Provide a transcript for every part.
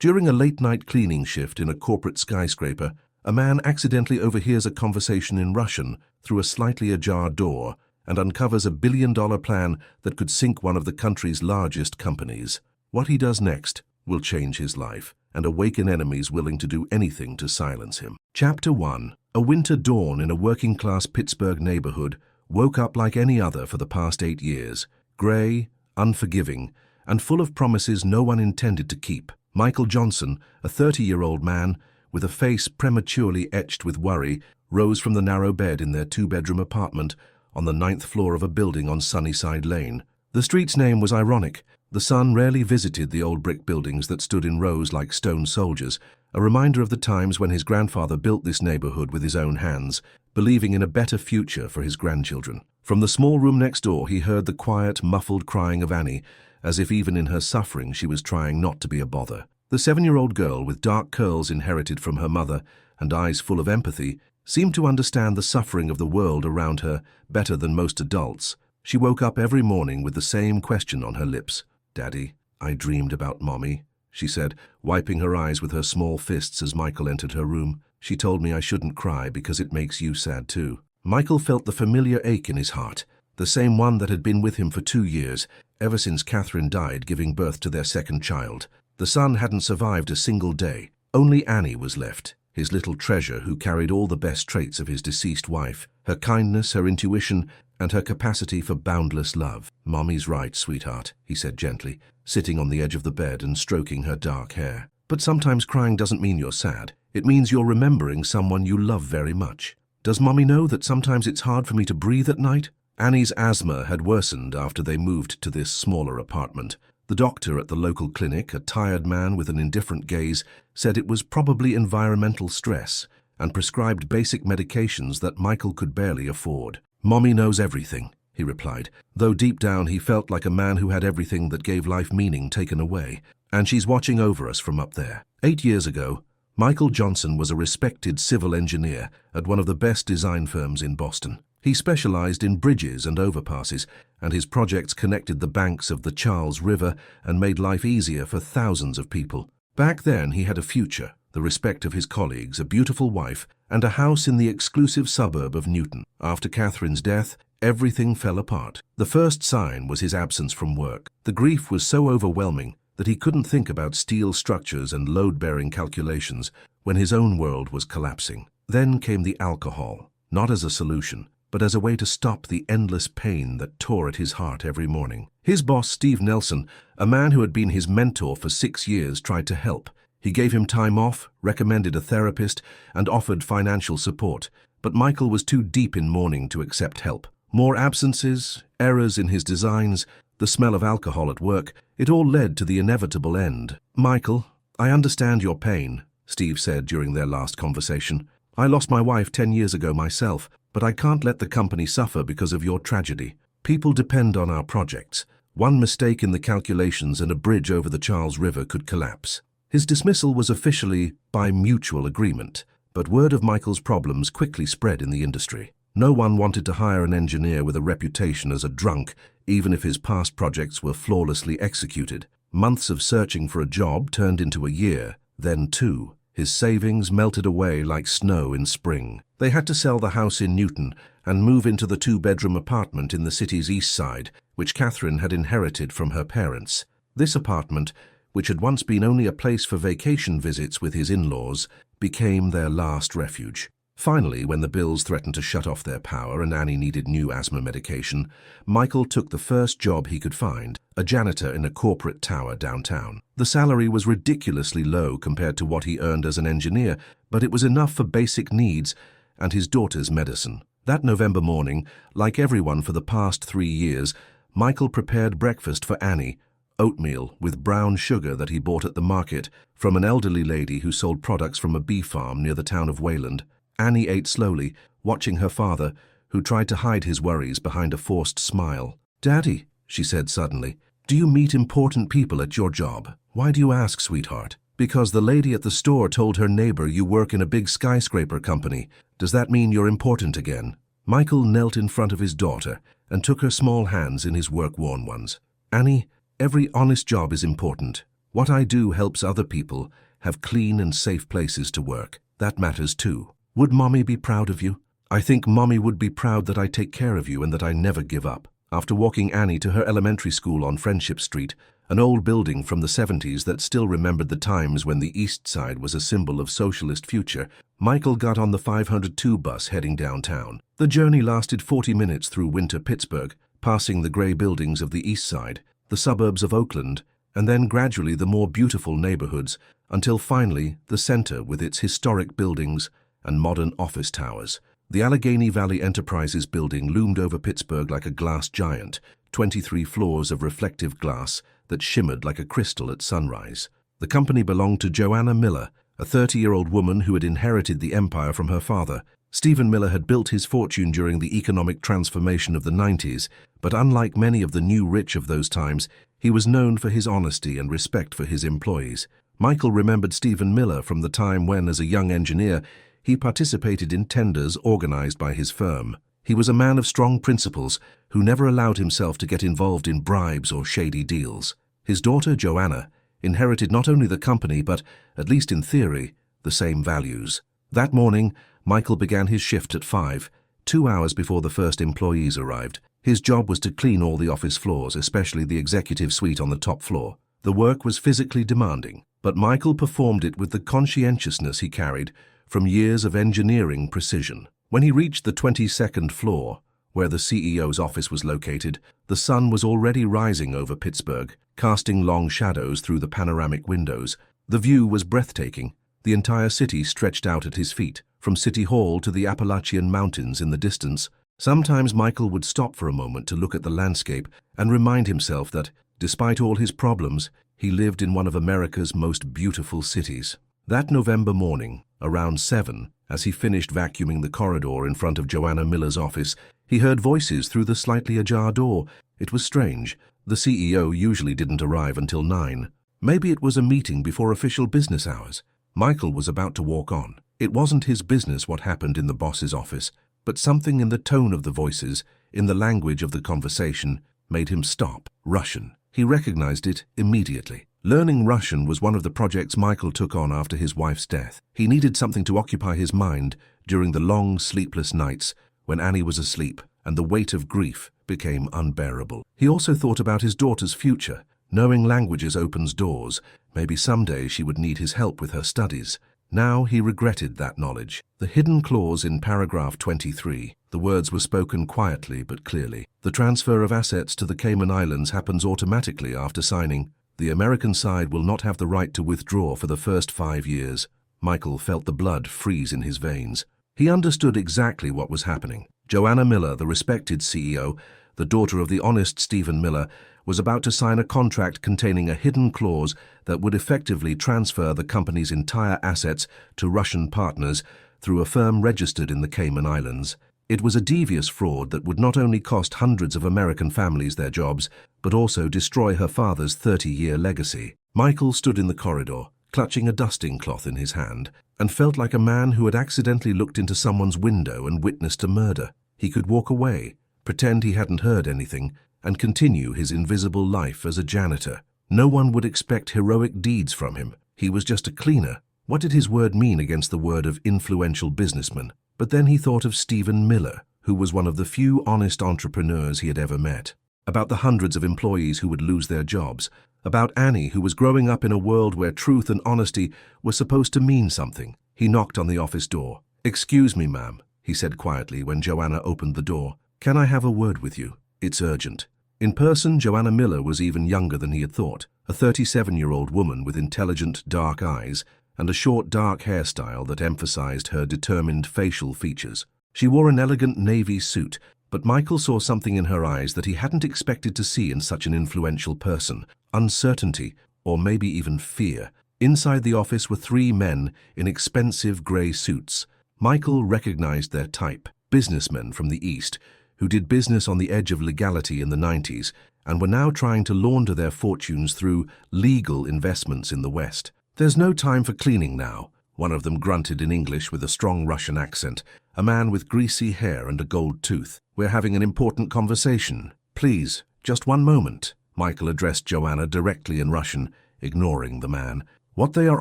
During a late-night cleaning shift in a corporate skyscraper, a man accidentally overhears a conversation in Russian through a slightly ajar door and uncovers a billion-dollar plan that could sink one of the country's largest companies. What he does next will change his life and awaken enemies willing to do anything to silence him. Chapter 1. A winter dawn in a working-class Pittsburgh neighborhood woke up like any other for the past 8 years, gray, unforgiving, and full of promises no one intended to keep. Michael Johnson, a 30-year-old man with a face prematurely etched with worry, rose from the narrow bed in their 2-bedroom apartment on the 9th floor of a building on Sunnyside Lane. The street's name was ironic. The sun rarely visited the old brick buildings that stood in rows like stone soldiers, a reminder of the times when his grandfather built this neighborhood with his own hands, believing in a better future for his grandchildren. From the small room next door, he heard the quiet, muffled crying of Annie, as if even in her suffering she was trying not to be a bother. The 7-year-old girl, with dark curls inherited from her mother and eyes full of empathy, seemed to understand the suffering of the world around her better than most adults. She woke up every morning with the same question on her lips. "Daddy, I dreamed about Mommy," she said, wiping her eyes with her small fists as Michael entered her room. "She told me I shouldn't cry because it makes you sad too." Michael felt the familiar ache in his heart, the same one that had been with him for 2 years, ever since Catherine died giving birth to their second child. The son hadn't survived a single day. Only Annie was left, his little treasure who carried all the best traits of his deceased wife, her kindness, her intuition, and her capacity for boundless love. "Mommy's right, sweetheart," he said gently, sitting on the edge of the bed and stroking her dark hair. "But sometimes crying doesn't mean you're sad. It means you're remembering someone you love very much. Does Mommy know that sometimes it's hard for me to breathe at night?" Annie's asthma had worsened after they moved to this smaller apartment. The doctor at the local clinic, a tired man with an indifferent gaze, said it was probably environmental stress and prescribed basic medications that Michael could barely afford. "Mommy knows everything," he replied, though deep down he felt like a man who had everything that gave life meaning taken away. "And she's watching over us from up there." 8 years ago, Michael Johnson was a respected civil engineer at one of the best design firms in Boston. He specialized in bridges and overpasses, and his projects connected the banks of the Charles River and made life easier for thousands of people. Back then, he had a future, the respect of his colleagues, a beautiful wife, and a house in the exclusive suburb of Newton. After Catherine's death, everything fell apart. The first sign was his absence from work. The grief was so overwhelming that he couldn't think about steel structures and load-bearing calculations when his own world was collapsing. Then came the alcohol, not as a solution, but as a way to stop the endless pain that tore at his heart every morning. His boss, Steve Nelson, a man who had been his mentor for 6 years, tried to help. He gave him time off, recommended a therapist, and offered financial support. But Michael was too deep in mourning to accept help. More absences, errors in his designs, the smell of alcohol at work, it all led to the inevitable end. "Michael, I understand your pain," Steve said during their last conversation. "I lost my wife 10 years ago myself, but I can't let the company suffer because of your tragedy. People depend on our projects. One mistake in the calculations and a bridge over the Charles River could collapse." His dismissal was officially by mutual agreement, but word of Michael's problems quickly spread in the industry. No one wanted to hire an engineer with a reputation as a drunk, even if his past projects were flawlessly executed. Months of searching for a job turned into a year, then 2. His savings melted away like snow in spring. They had to sell the house in Newton and move into the 2-bedroom apartment in the city's east side, which Catherine had inherited from her parents. This apartment, which had once been only a place for vacation visits with his in-laws, became their last refuge. Finally, when the bills threatened to shut off their power and Annie needed new asthma medication, Michael took the first job he could find, a janitor in a corporate tower downtown. The salary was ridiculously low compared to what he earned as an engineer, but it was enough for basic needs and his daughter's medicine. That November morning, like everyone for the past 3 years, Michael prepared breakfast for Annie, oatmeal with brown sugar that he bought at the market from an elderly lady who sold products from a bee farm near the town of Wayland. Annie ate slowly, watching her father, who tried to hide his worries behind a forced smile. "Daddy," she said suddenly, "do you meet important people at your job?" "Why do you ask, sweetheart?" "Because the lady at the store told her neighbor you work in a big skyscraper company. Does that mean you're important again?" Michael knelt in front of his daughter and took her small hands in his work-worn ones. "Annie, every honest job is important. What I do helps other people have clean and safe places to work. That matters too. Would Mommy be proud of you? I think Mommy would be proud that I take care of you and that I never give up. After walking Annie to her elementary school on Friendship Street, an old building from the 70s that still remembered the times when the East Side was a symbol of socialist future, Michael got on the 502 bus heading downtown. The journey lasted 40 minutes through winter Pittsburgh, passing the grey buildings of the East Side, the suburbs of Oakland, and then gradually the more beautiful neighborhoods, until finally the center with its historic buildings and modern office towers. The Allegheny Valley Enterprises building loomed over Pittsburgh like a glass giant, 23 floors of reflective glass that shimmered like a crystal at sunrise. The company belonged to Joanna Miller, a 30-year-old woman who had inherited the empire from her father. Stephen Miller had built his fortune during the economic transformation of the 90s, but unlike many of the new rich of those times, he was known for his honesty and respect for his employees. Michael remembered Stephen Miller from the time when, as a young engineer, he participated in tenders organized by his firm. He was a man of strong principles who never allowed himself to get involved in bribes or shady deals. His daughter, Joanna, inherited not only the company but, at least in theory, the same values. That morning, Michael began his shift at 5, 2 hours before the first employees arrived. His job was to clean all the office floors, especially the executive suite on the top floor. The work was physically demanding, but Michael performed it with the conscientiousness he carried from years of engineering precision. When he reached the 22nd floor, where the CEO's office was located, the sun was already rising over Pittsburgh, casting long shadows through the panoramic windows. The view was breathtaking. The entire city stretched out at his feet, from City Hall to the Appalachian Mountains in the distance. Sometimes Michael would stop for a moment to look at the landscape and remind himself that, despite all his problems, he lived in one of America's most beautiful cities. That November morning, around 7, as he finished vacuuming the corridor in front of Joanna Miller's office, he heard voices through the slightly ajar door. It was strange. The CEO usually didn't arrive until 9. Maybe it was a meeting before official business hours. Michael was about to walk on. It wasn't his business what happened in the boss's office, but something in the tone of the voices, in the language of the conversation, made him stop. Russian. He recognized it immediately. Learning Russian was one of the projects Michael took on after his wife's death. He needed something to occupy his mind during the long, sleepless nights when Annie was asleep and the weight of grief became unbearable. He also thought about his daughter's future. Knowing languages opens doors. Maybe someday she would need his help with her studies. Now he regretted that knowledge. The hidden clause in paragraph 23. The words were spoken quietly but clearly. The transfer of assets to the Cayman Islands happens automatically after signing. The American side will not have the right to withdraw for the first 5 years. Michael felt the blood freeze in his veins. He understood exactly what was happening. Joanna Miller, the respected CEO, the daughter of the honest Stephen Miller, was about to sign a contract containing a hidden clause that would effectively transfer the company's entire assets to Russian partners through a firm registered in the Cayman Islands. It was a devious fraud that would not only cost hundreds of American families their jobs, but also destroy her father's 30-year legacy. Michael stood in the corridor, clutching a dusting cloth in his hand, and felt like a man who had accidentally looked into someone's window and witnessed a murder. He could walk away, pretend he hadn't heard anything, and continue his invisible life as a janitor. No one would expect heroic deeds from him. He was just a cleaner. What did his word mean against the word of influential businessman? But then he thought of Stephen Miller, who was one of the few honest entrepreneurs he had ever met. About the hundreds of employees who would lose their jobs. About Annie, who was growing up in a world where truth and honesty were supposed to mean something. He knocked on the office door. "Excuse me, ma'am," he said quietly when Joanna opened the door. "Can I have a word with you? It's urgent." In person, Joanna Miller was even younger than he had thought. A 37-year-old woman with intelligent, dark eyes and a short, dark hairstyle that emphasized her determined facial features. She wore an elegant navy suit, but Michael saw something in her eyes that he hadn't expected to see in such an influential person: uncertainty, or maybe even fear. Inside the office were 3 men in expensive grey suits. Michael recognized their type: businessmen from the East, who did business on the edge of legality in the 90s and were now trying to launder their fortunes through legal investments in the West. "There's no time for cleaning now," one of them grunted in English with a strong Russian accent, a man with greasy hair and a gold tooth. "We're having an important conversation. Please, just one moment." Michael addressed Joanna directly in Russian, ignoring the man. "What they are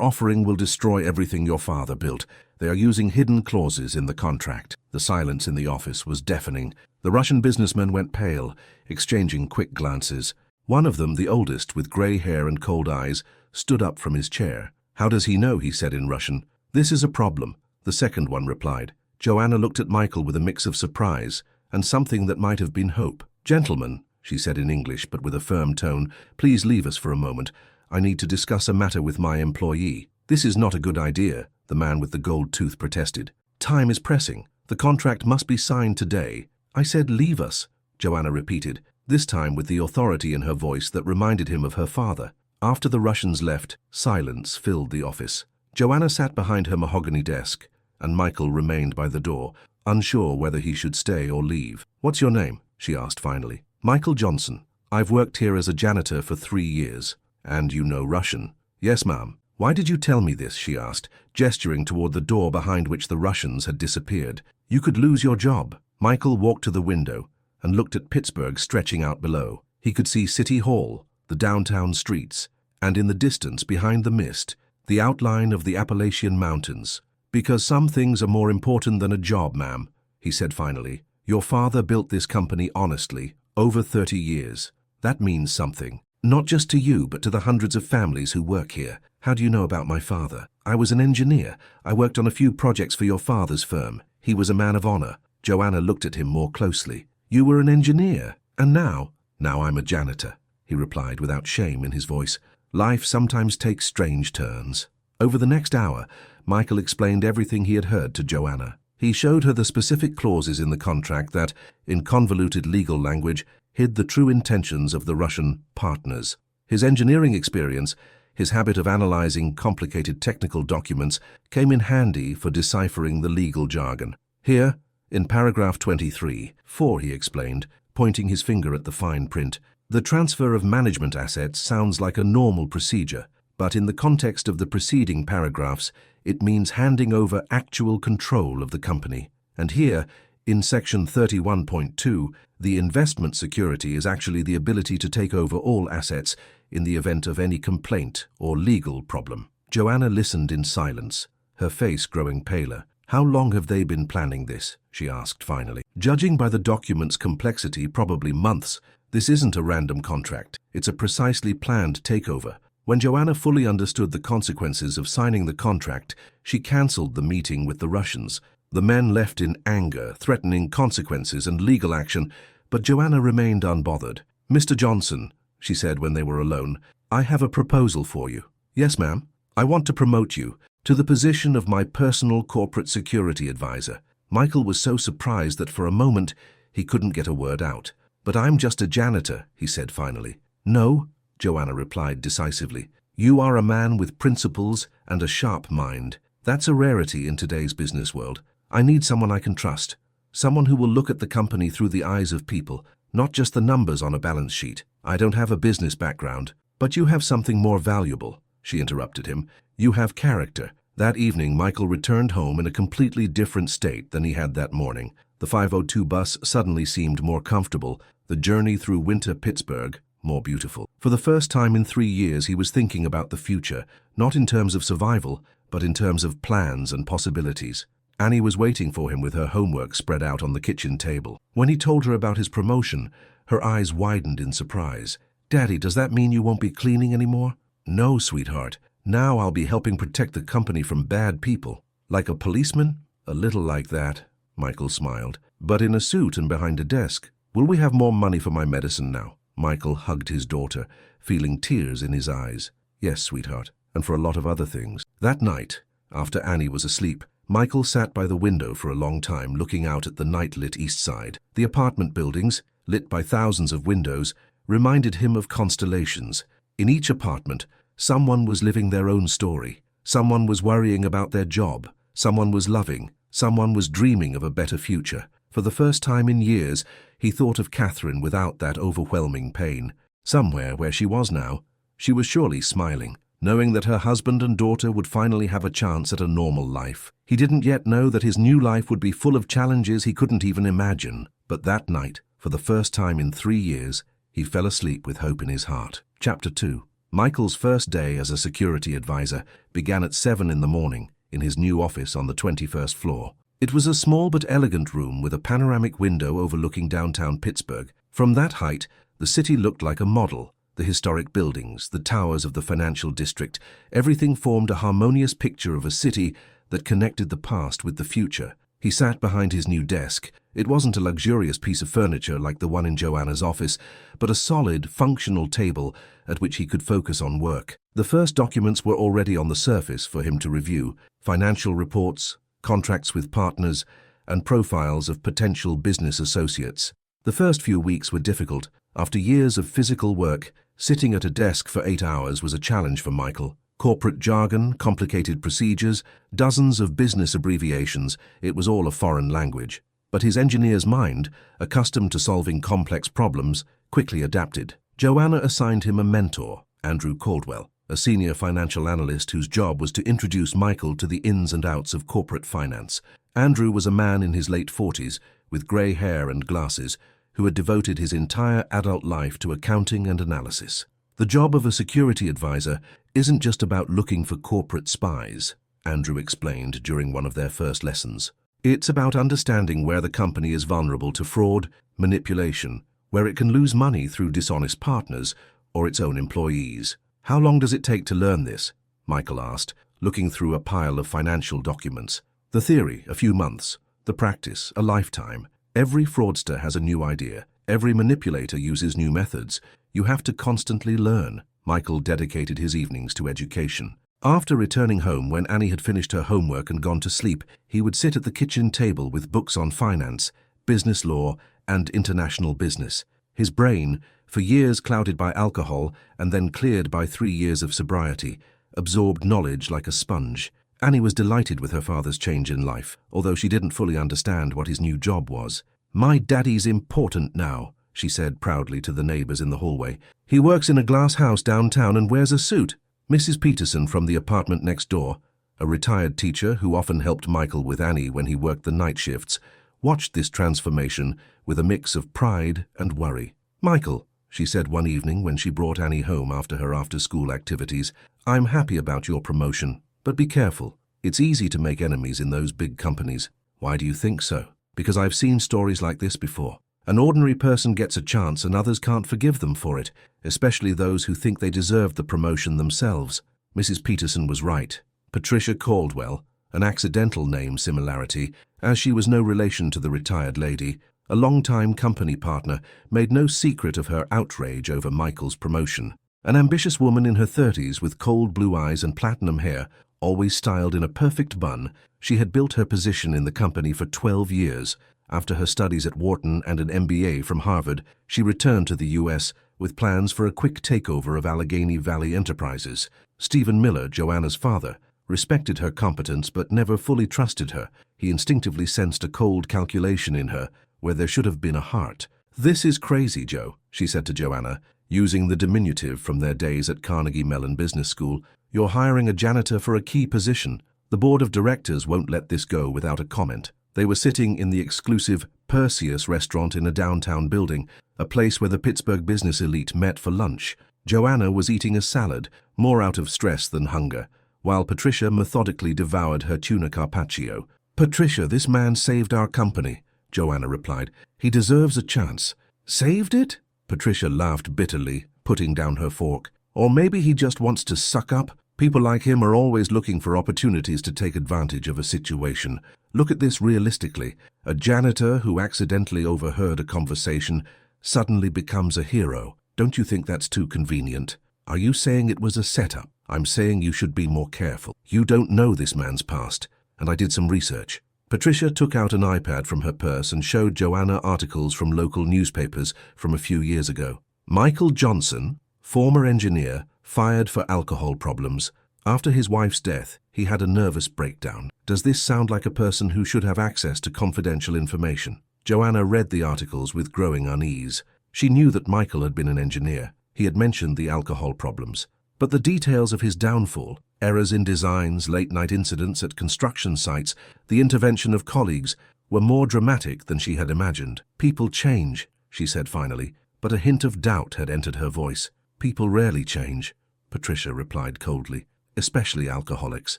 offering will destroy everything your father built. They are using hidden clauses in the contract." The silence in the office was deafening. The Russian businessmen went pale, exchanging quick glances. One of them, the oldest, with grey hair and cold eyes, stood up from his chair. "How does he know?" he said in Russian. "This is a problem," the second one replied. Joanna looked at Michael with a mix of surprise and something that might have been hope. "Gentlemen," she said in English but with a firm tone, "please leave us for a moment. I need to discuss a matter with my employee." "This is not a good idea," the man with the gold tooth protested. "Time is pressing. The contract must be signed today." "I said leave us," Joanna repeated, this time with the authority in her voice that reminded him of her father. After the Russians left, silence filled the office. Joanna sat behind her mahogany desk, and Michael remained by the door, unsure whether he should stay or leave. "What's your name?" she asked finally. "Michael Johnson. I've worked here as a janitor for 3 years. And you know Russian?" "Yes, ma'am." "Why did you tell me this?" she asked, gesturing toward the door behind which the Russians had disappeared. "You could lose your job." Michael walked to the window and looked at Pittsburgh stretching out below. He could see City Hall, the downtown streets, and in the distance, behind the mist, the outline of the Appalachian Mountains. "Because some things are more important than a job, ma'am," he said finally. "Your father built this company honestly, over 30 years. That means something. Not just to you, but to the hundreds of families who work here." "How do you know about my father?" "I was an engineer. I worked on a few projects for your father's firm. He was a man of honor." Joanna looked at him more closely. "You were an engineer, and now?" "Now I'm a janitor," he replied without shame in his voice. "Life sometimes takes strange turns." Over the next hour, Michael explained everything he had heard to Joanna. He showed her the specific clauses in the contract that, in convoluted legal language, hid the true intentions of the Russian partners. His engineering experience, his habit of analyzing complicated technical documents, came in handy for deciphering the legal jargon. "Here, in paragraph 23(4), he explained, pointing his finger at the fine print, "the transfer of management assets sounds like a normal procedure, but in the context of the preceding paragraphs, it means handing over actual control of the company. And here, in section 31.2, the investment security is actually the ability to take over all assets in the event of any complaint or legal problem." Joanna listened in silence, her face growing paler. "How long have they been planning this?" she asked finally. "Judging by the document's complexity, probably months. This isn't a random contract. It's a precisely planned takeover." When Joanna fully understood the consequences of signing the contract, she cancelled the meeting with the Russians. The men left in anger, threatening consequences and legal action, but Joanna remained unbothered. "Mr. Johnson," she said when they were alone, "I have a proposal for you." "Yes, ma'am." "I want to promote you to the position of my personal corporate security advisor." Michael was so surprised that for a moment he couldn't get a word out. "But I'm just a janitor," he said finally. "No," Joanna replied decisively. "You are a man with principles and a sharp mind. That's a rarity in today's business world. I need someone I can trust. Someone who will look at the company through the eyes of people, not just the numbers on a balance sheet. I don't have a business background." "But you have something more valuable," she interrupted him. "You have character." That evening, Michael returned home in a completely different state than he had that morning. The 502 bus suddenly seemed more comfortable, the journey through winter Pittsburgh more beautiful. For the first time in 3 years, he was thinking about the future, not in terms of survival, but in terms of plans and possibilities. Annie was waiting for him with her homework spread out on the kitchen table. When he told her about his promotion, her eyes widened in surprise. "Daddy, does that mean you won't be cleaning anymore?" "No, sweetheart. Now I'll be helping protect the company from bad people." "Like a policeman?" "A little like that," Michael smiled. "But in a suit and behind a desk. Will we have more money for my medicine now?" Michael hugged his daughter, feeling tears in his eyes. "Yes, sweetheart, and for a lot of other things." That night, after Annie was asleep, Michael sat by the window for a long time, looking out at the night-lit east side. The apartment buildings, lit by thousands of windows, reminded him of constellations. In each apartment, someone was living their own story. Someone was worrying about their job. Someone was loving. Someone was dreaming of a better future. For the first time in years, he thought of Catherine without that overwhelming pain. Somewhere where she was now, she was surely smiling, knowing that her husband and daughter would finally have a chance at a normal life. He didn't yet know that his new life would be full of challenges he couldn't even imagine. But that night, for the first time in 3 years, he fell asleep with hope in his heart. Chapter 2. Michael's first day as a security advisor began at 7 in the morning in his new office on the 21st floor. It was a small but elegant room with a panoramic window overlooking downtown Pittsburgh. From that height, the city looked like a model. The historic buildings, the towers of the financial district, everything formed a harmonious picture of a city that connected the past with the future. He sat behind his new desk. It wasn't a luxurious piece of furniture like the one in Joanna's office, but a solid, functional table at which he could focus on work. The first documents were already on the surface for him to review: financial reports, contracts with partners, and profiles of potential business associates. The first few weeks were difficult. After years of physical work, sitting at a desk for 8 hours was a challenge for Michael. Corporate jargon, complicated procedures, dozens of business abbreviations, it was all a foreign language. But his engineer's mind, accustomed to solving complex problems, quickly adapted. Joanna assigned him a mentor, Andrew Caldwell, a senior financial analyst whose job was to introduce Michael to the ins and outs of corporate finance. Andrew was a man in his late 40s, with grey hair and glasses, who had devoted his entire adult life to accounting and analysis. The job of a security advisor isn't just about looking for corporate spies, Andrew explained during one of their first lessons. It's about understanding where the company is vulnerable to fraud, manipulation, where it can lose money through dishonest partners or its own employees. How long does it take to learn this? Michael asked, looking through a pile of financial documents. The theory, a few months. The practice, a lifetime. Every fraudster has a new idea. Every manipulator uses new methods. You have to constantly learn. Michael dedicated his evenings to education. After returning home when Annie had finished her homework and gone to sleep, he would sit at the kitchen table with books on finance, business law, and international business. His brain, for years clouded by alcohol and then cleared by 3 years of sobriety, absorbed knowledge like a sponge. Annie was delighted with her father's change in life, although she didn't fully understand what his new job was. "My daddy's important now," she said proudly to the neighbors in the hallway. "He works in a glass house downtown and wears a suit." Mrs. Peterson from the apartment next door, a retired teacher who often helped Michael with Annie when he worked the night shifts, watched this transformation with a mix of pride and worry. "Michael," she said one evening when she brought Annie home after her after-school activities, "I'm happy about your promotion, but be careful. It's easy to make enemies in those big companies." "Why do you think so?" "Because I've seen stories like this before. An ordinary person gets a chance and others can't forgive them for it, especially those who think they deserved the promotion themselves." Mrs. Peterson was right. Patricia Caldwell, an accidental name similarity, as she was no relation to the retired lady, a long-time company partner, made no secret of her outrage over Michael's promotion. An ambitious woman in her 30s with cold blue eyes and platinum hair, always styled in a perfect bun, she had built her position in the company for 12 years. After her studies at Wharton and an MBA from Harvard, she returned to the U.S. with plans for a quick takeover of Allegheny Valley Enterprises. Stephen Miller, Joanna's father, respected her competence but never fully trusted her. He instinctively sensed a cold calculation in her where there should have been a heart. "This is crazy, Joe," she said to Joanna, using the diminutive from their days at Carnegie Mellon Business School. "You're hiring a janitor for a key position. The board of directors won't let this go without a comment." They were sitting in the exclusive Perseus restaurant in a downtown building, a place where the Pittsburgh business elite met for lunch. Joanna was eating a salad, more out of stress than hunger, while Patricia methodically devoured her tuna carpaccio. "Patricia, this man saved our company," Joanna replied. "He deserves a chance." "Saved it?" Patricia laughed bitterly, putting down her fork. "Or maybe he just wants to suck up. People like him are always looking for opportunities to take advantage of a situation. Look at this realistically. A janitor who accidentally overheard a conversation suddenly becomes a hero. Don't you think that's too convenient? Are you saying it was a setup? I'm saying you should be more careful. You don't know this man's past, and I did some research." Patricia took out an iPad from her purse and showed Joanna articles from local newspapers from a few years ago. Michael Johnson, former engineer, fired for alcohol problems. After his wife's death, he had a nervous breakdown. Does this sound like a person who should have access to confidential information? Joanna read the articles with growing unease. She knew that Michael had been an engineer. He had mentioned the alcohol problems. But the details of his downfall, errors in designs, late-night incidents at construction sites, the intervention of colleagues, were more dramatic than she had imagined. "People change," she said finally, but a hint of doubt had entered her voice. "People rarely change. Patricia replied coldly. Especially alcoholics.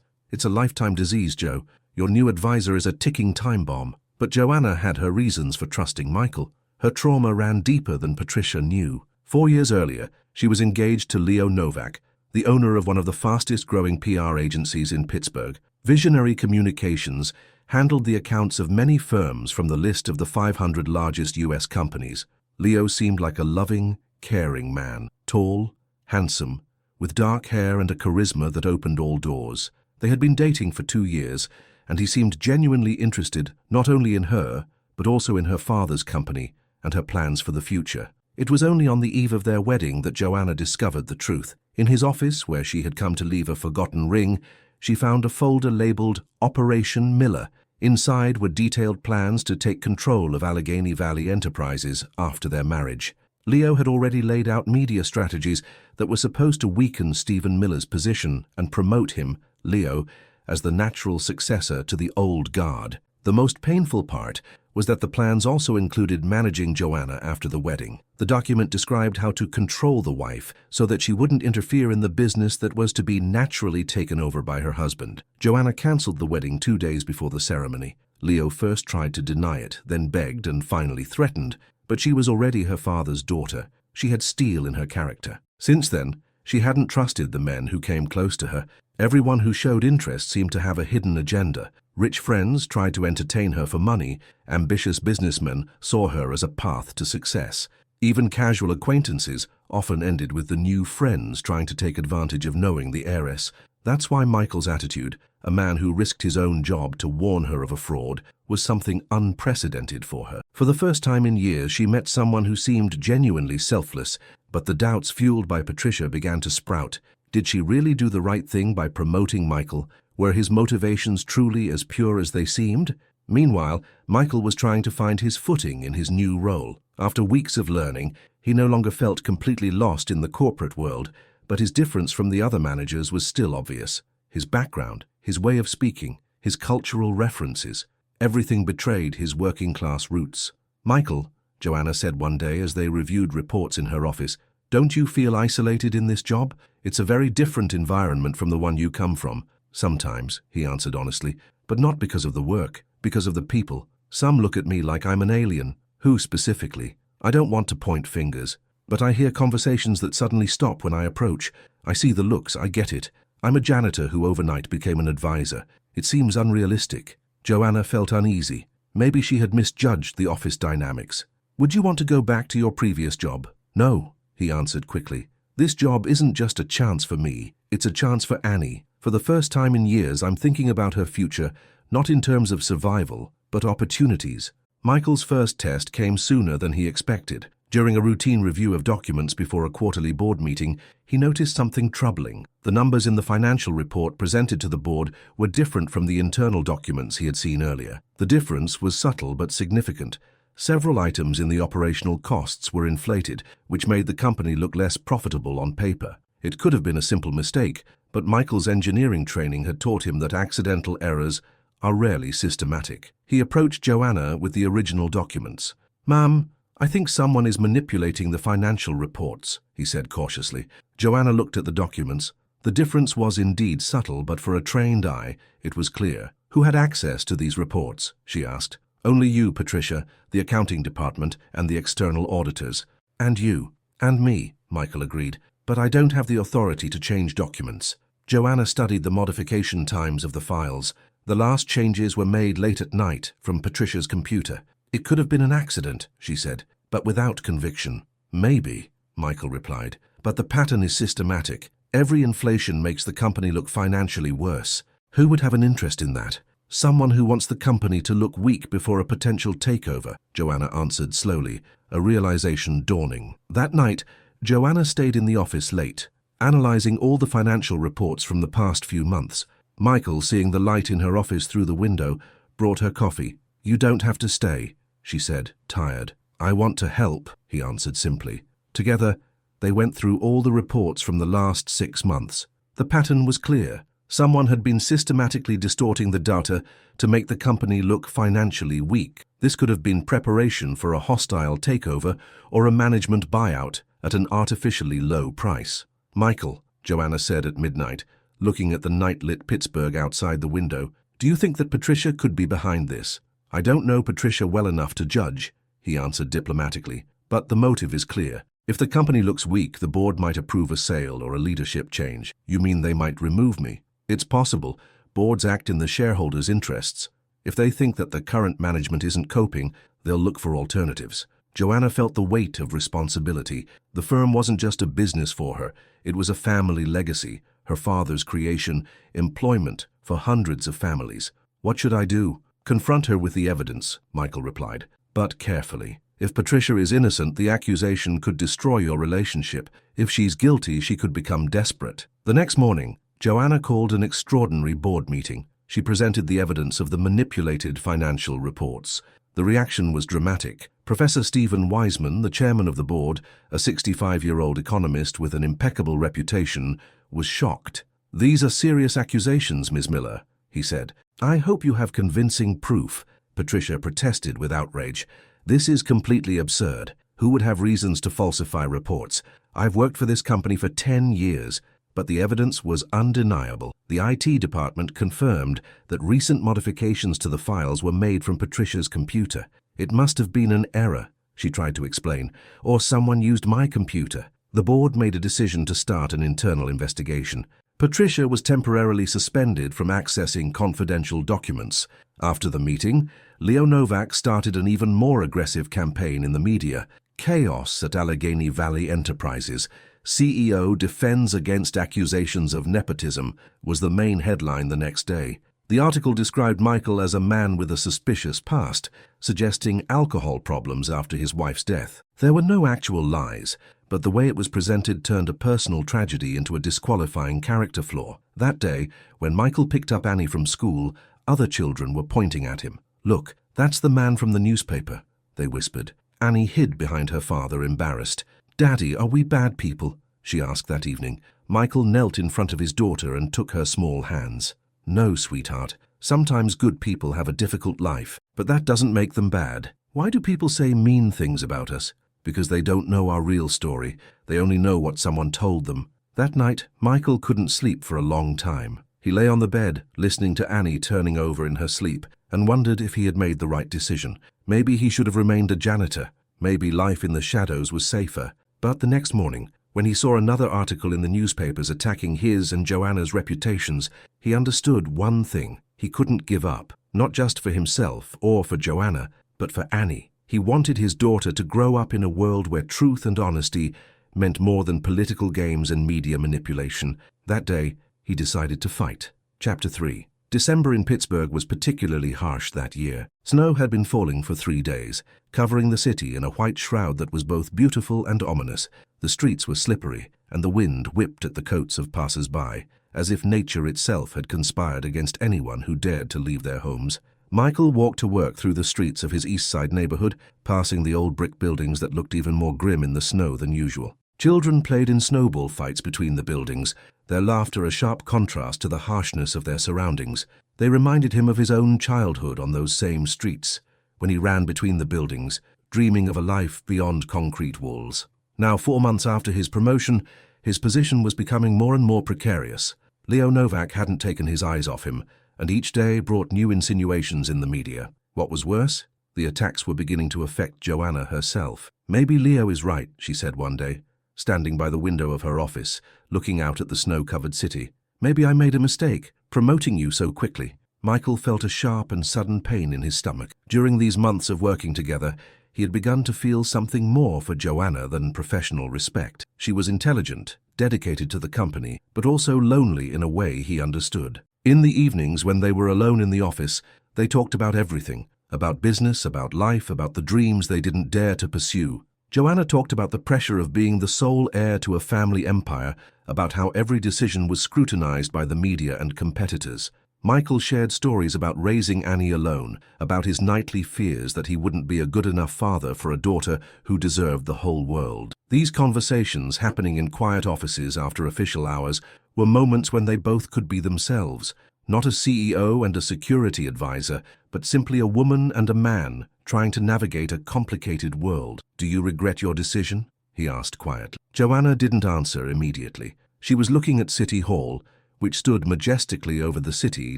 It's a lifetime disease, Joe. Your new advisor is a ticking time bomb. But Joanna had her reasons for trusting Michael. Her trauma ran deeper than Patricia knew. 4 years earlier, she was engaged to Leo Novak, the owner of one of the fastest-growing PR agencies in Pittsburgh. Visionary Communications handled the accounts of many firms from the list of the 500 largest U.S. companies. Leo seemed like a loving, caring man, tall, handsome, with dark hair and a charisma that opened all doors. They had been dating for 2 years, and he seemed genuinely interested not only in her, but also in her father's company and her plans for the future. It was only on the eve of their wedding that Joanna discovered the truth. In his office, where she had come to leave a forgotten ring, she found a folder labeled Operation Miller. Inside were detailed plans to take control of Allegheny Valley Enterprises after their marriage. Leo had already laid out media strategies that were supposed to weaken Stephen Miller's position and promote him, Leo, as the natural successor to the old guard. The most painful part was that the plans also included managing Joanna after the wedding. The document described how to control the wife so that she wouldn't interfere in the business that was to be naturally taken over by her husband. Joanna canceled the wedding 2 days before the ceremony. Leo first tried to deny it, then begged and finally threatened, but she was already her father's daughter. She had steel in her character. Since then, she hadn't trusted the men who came close to her. Everyone who showed interest seemed to have a hidden agenda. Rich friends tried to entertain her for money. Ambitious businessmen saw her as a path to success. Even casual acquaintances often ended with the new friends trying to take advantage of knowing the heiress. That's why Michael's attitude, a man who risked his own job to warn her of a fraud, was something unprecedented for her. For the first time in years, she met someone who seemed genuinely selfless, but the doubts fueled by Patricia began to sprout. Did she really do the right thing by promoting Michael? Were his motivations truly as pure as they seemed? Meanwhile, Michael was trying to find his footing in his new role. After weeks of learning, he no longer felt completely lost in the corporate world, but his difference from the other managers was still obvious. His background, his way of speaking, his cultural references, everything betrayed his working-class roots. "Michael," Joanna said one day as they reviewed reports in her office, "don't you feel isolated in this job? It's a very different environment from the one you come from." "Sometimes," he answered honestly, "but not because of the work, because of the people. Some look at me like I'm an alien." "Who specifically?" "I don't want to point fingers, but I hear conversations that suddenly stop when I approach. I see the looks, I get it. I'm a janitor who overnight became an advisor. It seems unrealistic." Joanna felt uneasy. Maybe she had misjudged the office dynamics. "Would you want to go back to your previous job?" "No," he answered quickly. "This job isn't just a chance for me, it's a chance for Annie. For the first time in years, I'm thinking about her future, not in terms of survival, but opportunities." Michael's first test came sooner than he expected. During a routine review of documents before a quarterly board meeting, he noticed something troubling. The numbers in the financial report presented to the board were different from the internal documents he had seen earlier. The difference was subtle but significant. Several items in the operational costs were inflated, which made the company look less profitable on paper. It could have been a simple mistake, but Michael's engineering training had taught him that accidental errors are rarely systematic. He approached Joanna with the original documents. "Ma'am, I think someone is manipulating the financial reports," he said cautiously. Joanna looked at the documents. The difference was indeed subtle, but for a trained eye, it was clear. "Who had access to these reports?" she asked. "Only you, Patricia, the accounting department, and the external auditors." "And you." "And me," Michael agreed. "But I don't have the authority to change documents." Joanna studied the modification times of the files. The last changes were made late at night from Patricia's computer. "It could have been an accident," she said, but without conviction. "Maybe," Michael replied, "but the pattern is systematic. Every inflation makes the company look financially worse. Who would have an interest in that? Someone who wants the company to look weak before a potential takeover," Joanna answered slowly, a realization dawning. That night, Joanna stayed in the office late, analyzing all the financial reports from the past few months. Michael, seeing the light in her office through the window, brought her coffee. "You don't have to stay," she said, tired. "I want to help," he answered simply. Together, they went through all the reports from the last 6 months. The pattern was clear. Someone had been systematically distorting the data to make the company look financially weak. This could have been preparation for a hostile takeover or a management buyout at an artificially low price. "Michael," Joanna said at midnight, looking at the night-lit Pittsburgh outside the window. "Do you think that Patricia could be behind this?" "I don't know Patricia well enough to judge," he answered diplomatically, "but the motive is clear. If the company looks weak, the board might approve a sale or a leadership change." "You mean they might remove me?" "It's possible. Boards act in the shareholders' interests. If they think that the current management isn't coping, they'll look for alternatives." Joanna felt the weight of responsibility. The firm wasn't just a business for her, it was a family legacy, her father's creation, employment for hundreds of families. "What should I do?" "Confront her with the evidence," Michael replied, "but carefully. If Patricia is innocent, the accusation could destroy your relationship. If she's guilty, she could become desperate." The next morning, Joanna called an extraordinary board meeting. She presented the evidence of the manipulated financial reports. The reaction was dramatic. Professor Stephen Wiseman, the chairman of the board, a 65-year-old economist with an impeccable reputation, was shocked. "These are serious accusations, Ms. Miller," he said. "I hope you have convincing proof." Patricia protested with outrage. "This is completely absurd. Who would have reasons to falsify reports? I've worked for this company for 10 years. But the evidence was undeniable. The IT department confirmed that recent modifications to the files were made from Patricia's computer. "It must have been an error," she tried to explain, "or someone used my computer." The board made a decision to start an internal investigation. Patricia was temporarily suspended from accessing confidential documents. After the meeting, Leo Novak started an even more aggressive campaign in the media. "Chaos at Allegheny Valley Enterprises. CEO defends against accusations of nepotism" was the main headline the next day. The article described Michael as a man with a suspicious past, suggesting alcohol problems after his wife's death. There were no actual lies, but the way it was presented turned a personal tragedy into a disqualifying character flaw. That day, when Michael picked up Annie from school, other children were pointing at him. "Look, that's the man from the newspaper," they whispered. Annie hid behind her father, embarrassed. "Daddy, are we bad people?" she asked that evening. Michael knelt in front of his daughter and took her small hands. "No, sweetheart. Sometimes good people have a difficult life, but that doesn't make them bad. Why do people say mean things about us? Because they don't know our real story. They only know what someone told them." That night, Michael couldn't sleep for a long time. He lay on the bed, listening to Annie turning over in her sleep, and wondered if he had made the right decision. Maybe he should have remained a janitor. Maybe life in the shadows was safer. But the next morning, when he saw another article in the newspapers attacking his and Joanna's reputations, he understood one thing: he couldn't give up, not just for himself or for Joanna, but for Annie. He wanted his daughter to grow up in a world where truth and honesty meant more than political games and media manipulation. That day, he decided to fight. Chapter 3. December in Pittsburgh was particularly harsh that year. Snow had been falling for 3 days, covering the city in a white shroud that was both beautiful and ominous. The streets were slippery, and the wind whipped at the coats of passers-by, as if nature itself had conspired against anyone who dared to leave their homes. Michael walked to work through the streets of his East Side neighborhood, passing the old brick buildings that looked even more grim in the snow than usual. Children played in snowball fights between the buildings, their laughter a sharp contrast to the harshness of their surroundings. They reminded him of his own childhood on those same streets, when he ran between the buildings, dreaming of a life beyond concrete walls. Now, 4 months after his promotion, his position was becoming more and more precarious. Leo Novak hadn't taken his eyes off him, and each day brought new insinuations in the media. What was worse? The attacks were beginning to affect Joanna herself. "Maybe Leo is right," she said one day, standing by the window of her office, looking out at the snow-covered city. "Maybe I made a mistake, promoting you so quickly." Michael felt a sharp and sudden pain in his stomach. During these months of working together, he had begun to feel something more for Joanna than professional respect. She was intelligent, dedicated to the company, but also lonely in a way he understood. In the evenings, when they were alone in the office, they talked about everything, about business, about life, about the dreams they didn't dare to pursue. Joanna talked about the pressure of being the sole heir to a family empire, about how every decision was scrutinized by the media and competitors. Michael shared stories about raising Annie alone, about his nightly fears that he wouldn't be a good enough father for a daughter who deserved the whole world. These conversations, happening in quiet offices after official hours, were moments when they both could be themselves, not a CEO and a security advisor, but simply a woman and a man trying to navigate a complicated world. "Do you regret your decision?" he asked quietly. Joanna didn't answer immediately. She was looking at City Hall, which stood majestically over the city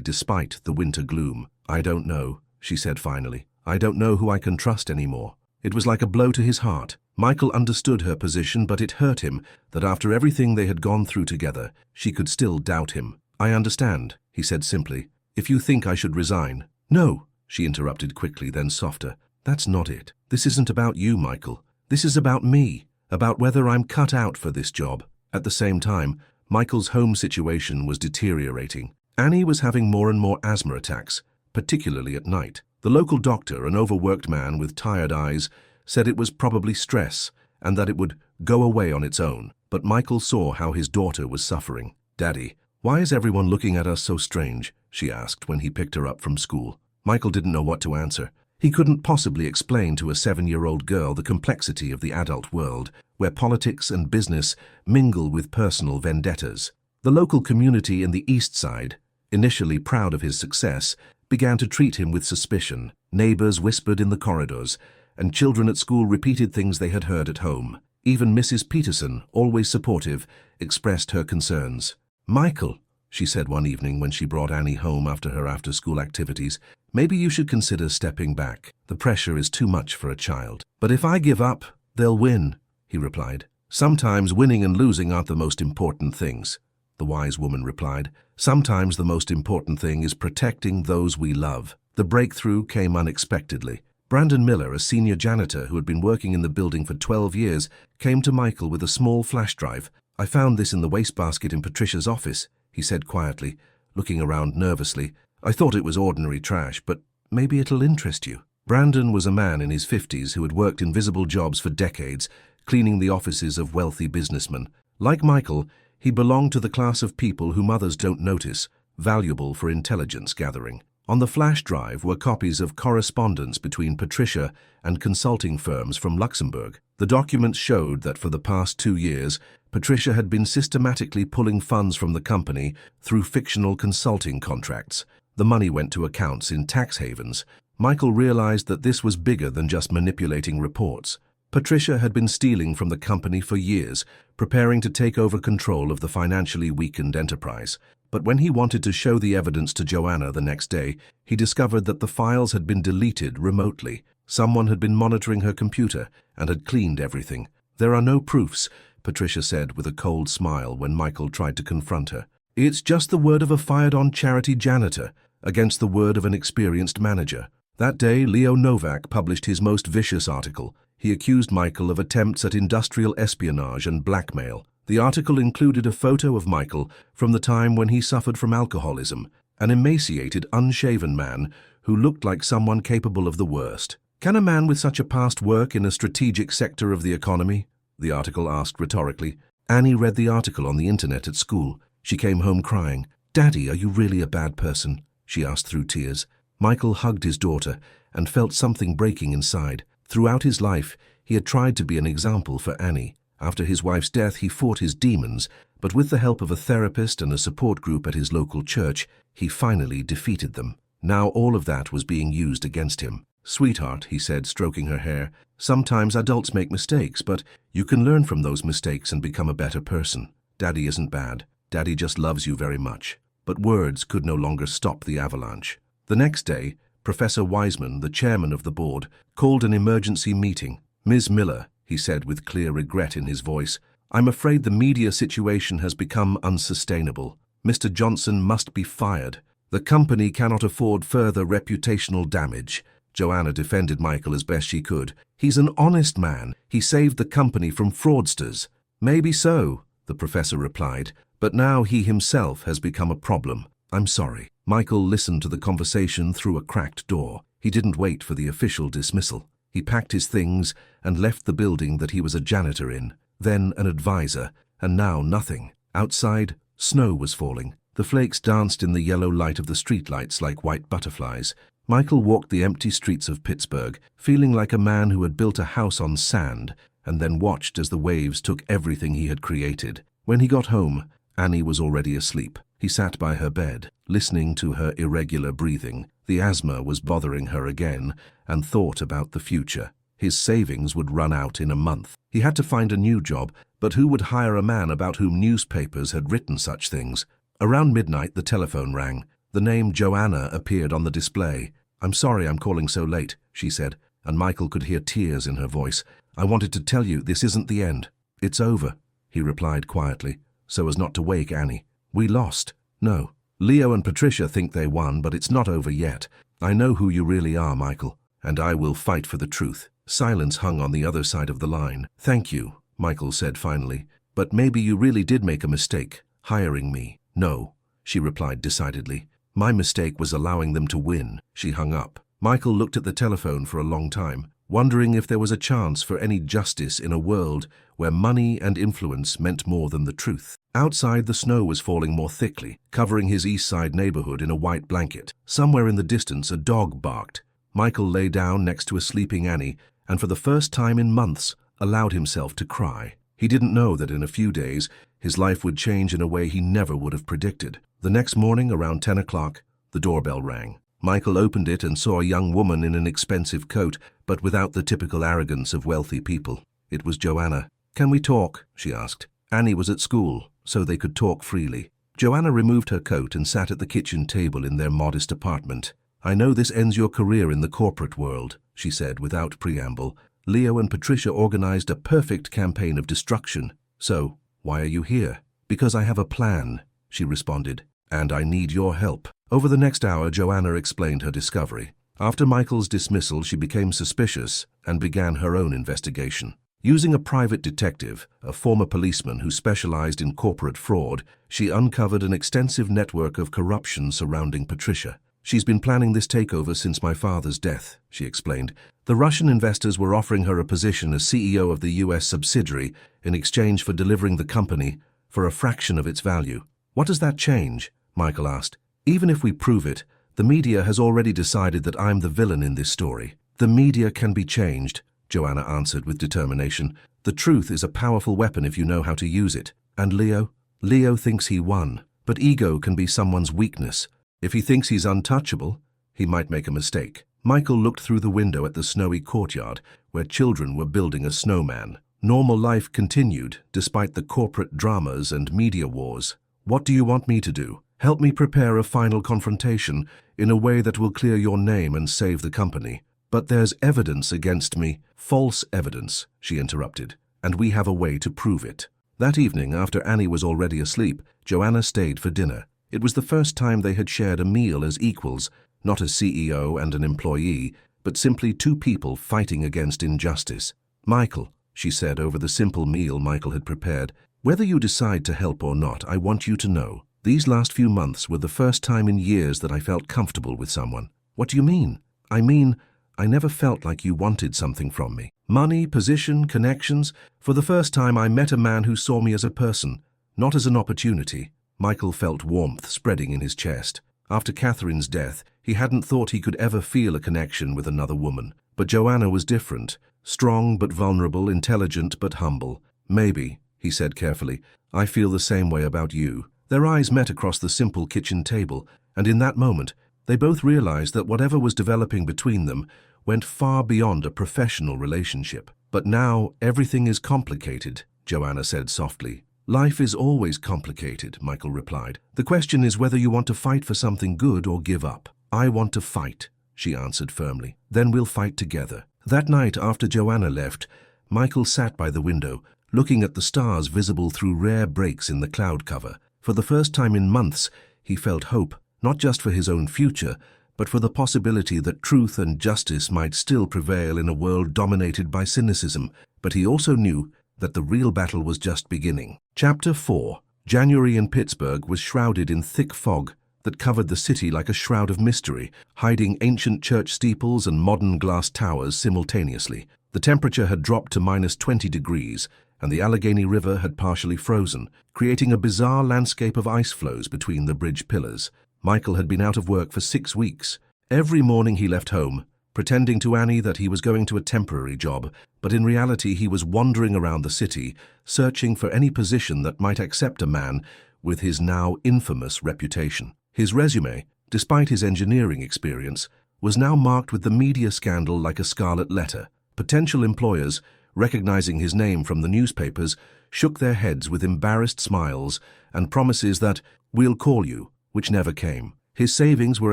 despite the winter gloom. "I don't know," she said finally. "I don't know who I can trust anymore." It was like a blow to his heart. Michael understood her position, but it hurt him that after everything they had gone through together, she could still doubt him. "I understand," he said simply. "If you think I should resign—" "No," she interrupted quickly, then softer. "That's not it. This isn't about you, Michael. This is about me, about whether I'm cut out for this job." At the same time, Michael's home situation was deteriorating. Annie was having more and more asthma attacks, particularly at night. The local doctor, an overworked man with tired eyes, said it was probably stress and that it would go away on its own. But Michael saw how his daughter was suffering. "Daddy, why is everyone looking at us so strange?" she asked when he picked her up from school. Michael didn't know what to answer. He couldn't possibly explain to a 7-year-old girl the complexity of the adult world, where politics and business mingle with personal vendettas. The local community in the East Side, initially proud of his success, began to treat him with suspicion. Neighbors whispered in the corridors, and children at school repeated things they had heard at home. Even Mrs. Peterson, always supportive, expressed her concerns. "Michael," she said one evening when she brought Annie home after her after-school activities, "maybe you should consider stepping back. The pressure is too much for a child." "But if I give up, they'll win," he replied. "Sometimes winning and losing aren't the most important things," the wise woman replied. "Sometimes the most important thing is protecting those we love." The breakthrough came unexpectedly. Brandon Miller, a senior janitor who had been working in the building for 12 years, came to Michael with a small flash drive. "I found this in the wastebasket in Patricia's office," he said quietly, looking around nervously. "I thought it was ordinary trash, but maybe it'll interest you." Brandon was a man in his 50s who had worked invisible jobs for decades, cleaning the offices of wealthy businessmen. Like Michael, he belonged to the class of people whom others don't notice, valuable for intelligence gathering. On the flash drive were copies of correspondence between Patricia and consulting firms from Luxembourg. The documents showed that for the past 2 years, Patricia had been systematically pulling funds from the company through fictional consulting contracts. The money went to accounts in tax havens. Michael realized that this was bigger than just manipulating reports. Patricia had been stealing from the company for years, preparing to take over control of the financially weakened enterprise. But when he wanted to show the evidence to Joanna the next day, he discovered that the files had been deleted remotely. Someone had been monitoring her computer and had cleaned everything. "There are no proofs," Patricia said with a cold smile when Michael tried to confront her. "It's just the word of a fired-on charity janitor against the word of an experienced manager." That day, Leo Novak published his most vicious article. He accused Michael of attempts at industrial espionage and blackmail. The article included a photo of Michael from the time when he suffered from alcoholism, an emaciated, unshaven man who looked like someone capable of the worst. "Can a man with such a past work in a strategic sector of the economy?" the article asked rhetorically. Annie read the article on the internet at school. She came home crying. "Daddy, are you really a bad person?" she asked through tears. Michael hugged his daughter and felt something breaking inside. Throughout his life, he had tried to be an example for Annie. After his wife's death, he fought his demons, but with the help of a therapist and a support group at his local church, he finally defeated them. Now all of that was being used against him. "Sweetheart," he said, stroking her hair, "sometimes adults make mistakes, but you can learn from those mistakes and become a better person. Daddy isn't bad. Daddy just loves you very much." But words could no longer stop the avalanche. The next day, Professor Wiseman, the chairman of the board, called an emergency meeting. "Ms. Miller," he said with clear regret in his voice, "I'm afraid the media situation has become unsustainable. Mr. Johnson must be fired. The company cannot afford further reputational damage." Joanna defended Michael as best she could. "He's an honest man. He saved the company from fraudsters." "Maybe so," the professor replied, "but now he himself has become a problem. I'm sorry." Michael listened to the conversation through a cracked door. He didn't wait for the official dismissal. He packed his things and left the building that he was a janitor in, then an advisor, and now nothing. Outside, snow was falling. The flakes danced in the yellow light of the streetlights like white butterflies. Michael walked the empty streets of Pittsburgh, feeling like a man who had built a house on sand and then watched as the waves took everything he had created. When he got home, Annie was already asleep. He sat by her bed, listening to her irregular breathing. The asthma was bothering her again, and thought about the future. His savings would run out in a month. He had to find a new job, But who would hire a man about whom newspapers had written such things? Around midnight, the telephone rang. The name Joanna appeared on the display. "I'm sorry I'm calling so late," she said, and Michael could hear tears in her voice. "I wanted to tell you this isn't the end." "It's over," he replied quietly, so as not to wake Annie. "We lost." "No. Leo and Patricia think they won, but it's not over yet. I know who you really are, Michael, and I will fight for the truth." Silence hung on the other side of the line. "Thank you," Michael said finally, "but maybe you really did make a mistake, hiring me." "No," she replied decidedly. "My mistake was allowing them to win." She hung up. Michael looked at the telephone for a long time, wondering if there was a chance for any justice in a world where money and influence meant more than the truth. Outside, the snow was falling more thickly, covering his East Side neighborhood in a white blanket. Somewhere in the distance, a dog barked. Michael lay down next to a sleeping Annie, and for the first time in months, allowed himself to cry. He didn't know that in a few days, his life would change in a way he never would have predicted. The next morning, around 10 o'clock, the doorbell rang. Michael opened it and saw a young woman in an expensive coat, but without the typical arrogance of wealthy people. It was Joanna. "Can we talk?" she asked. Annie was at school, so they could talk freely. Joanna removed her coat and sat at the kitchen table in their modest apartment. "I know this ends your career in the corporate world," she said without preamble. "Leo and Patricia organized a perfect campaign of destruction. So, why are you here?" "Because I have a plan," she responded, "and I need your help." Over the next hour, Joanna explained her discovery. After Michael's dismissal, she became suspicious and began her own investigation. Using a private detective, a former policeman who specialized in corporate fraud, she uncovered an extensive network of corruption surrounding Patricia. "She's been planning this takeover since my father's death," she explained. "The Russian investors were offering her a position as CEO of the U.S. subsidiary in exchange for delivering the company for a fraction of its value." "What does that change?" Michael asked. "Even if we prove it, the media has already decided that I'm the villain in this story." "The media can be changed," Joanna answered with determination. "The truth is a powerful weapon if you know how to use it." "And Leo?" "Leo thinks he won, but ego can be someone's weakness. If he thinks he's untouchable, he might make a mistake." Michael looked through the window at the snowy courtyard where children were building a snowman. Normal life continued despite the corporate dramas and media wars. "What do you want me to do?" "Help me prepare a final confrontation in a way that will clear your name and save the company." "But there's evidence against me." "False evidence," she interrupted, "and we have a way to prove it." That evening, after Annie was already asleep, Joanna stayed for dinner. It was the first time they had shared a meal as equals, not a CEO and an employee, but simply two people fighting against injustice. "Michael," she said over the simple meal Michael had prepared, "whether you decide to help or not, I want you to know, these last few months were the first time in years that I felt comfortable with someone." "What do you mean?" "I mean, I never felt like you wanted something from me. Money, position, connections. For the first time, I met a man who saw me as a person, not as an opportunity." Michael felt warmth spreading in his chest. After Catherine's death, he hadn't thought he could ever feel a connection with another woman. But Joanna was different. Strong but vulnerable, intelligent but humble. "Maybe," he said carefully, "I feel the same way about you." Their eyes met across the simple kitchen table, and in that moment, they both realized that whatever was developing between them went far beyond a professional relationship. "But now everything is complicated," Joanna said softly. "Life is always complicated," Michael replied. "The question is whether you want to fight for something good or give up." "I want to fight," she answered firmly. "Then we'll fight together." That night, after Joanna left, Michael sat by the window, looking at the stars visible through rare breaks in the cloud cover. For the first time in months, he felt hope, not just for his own future, but for the possibility that truth and justice might still prevail in a world dominated by cynicism. But he also knew that the real battle was just beginning. Chapter 4. January in Pittsburgh was shrouded in thick fog that covered the city like a shroud of mystery, hiding ancient church steeples and modern glass towers simultaneously. The temperature had dropped to -20 degrees, and the Allegheny River had partially frozen, creating a bizarre landscape of ice floes between the bridge pillars. Michael had been out of work for 6 weeks. Every morning he left home, pretending to Annie that he was going to a temporary job, but in reality he was wandering around the city, searching for any position that might accept a man with his now infamous reputation. His resume, despite his engineering experience, was now marked with the media scandal like a scarlet letter. Potential employers recognizing his name from the newspapers, shook their heads with embarrassed smiles and promises that "we'll call you," which never came. His savings were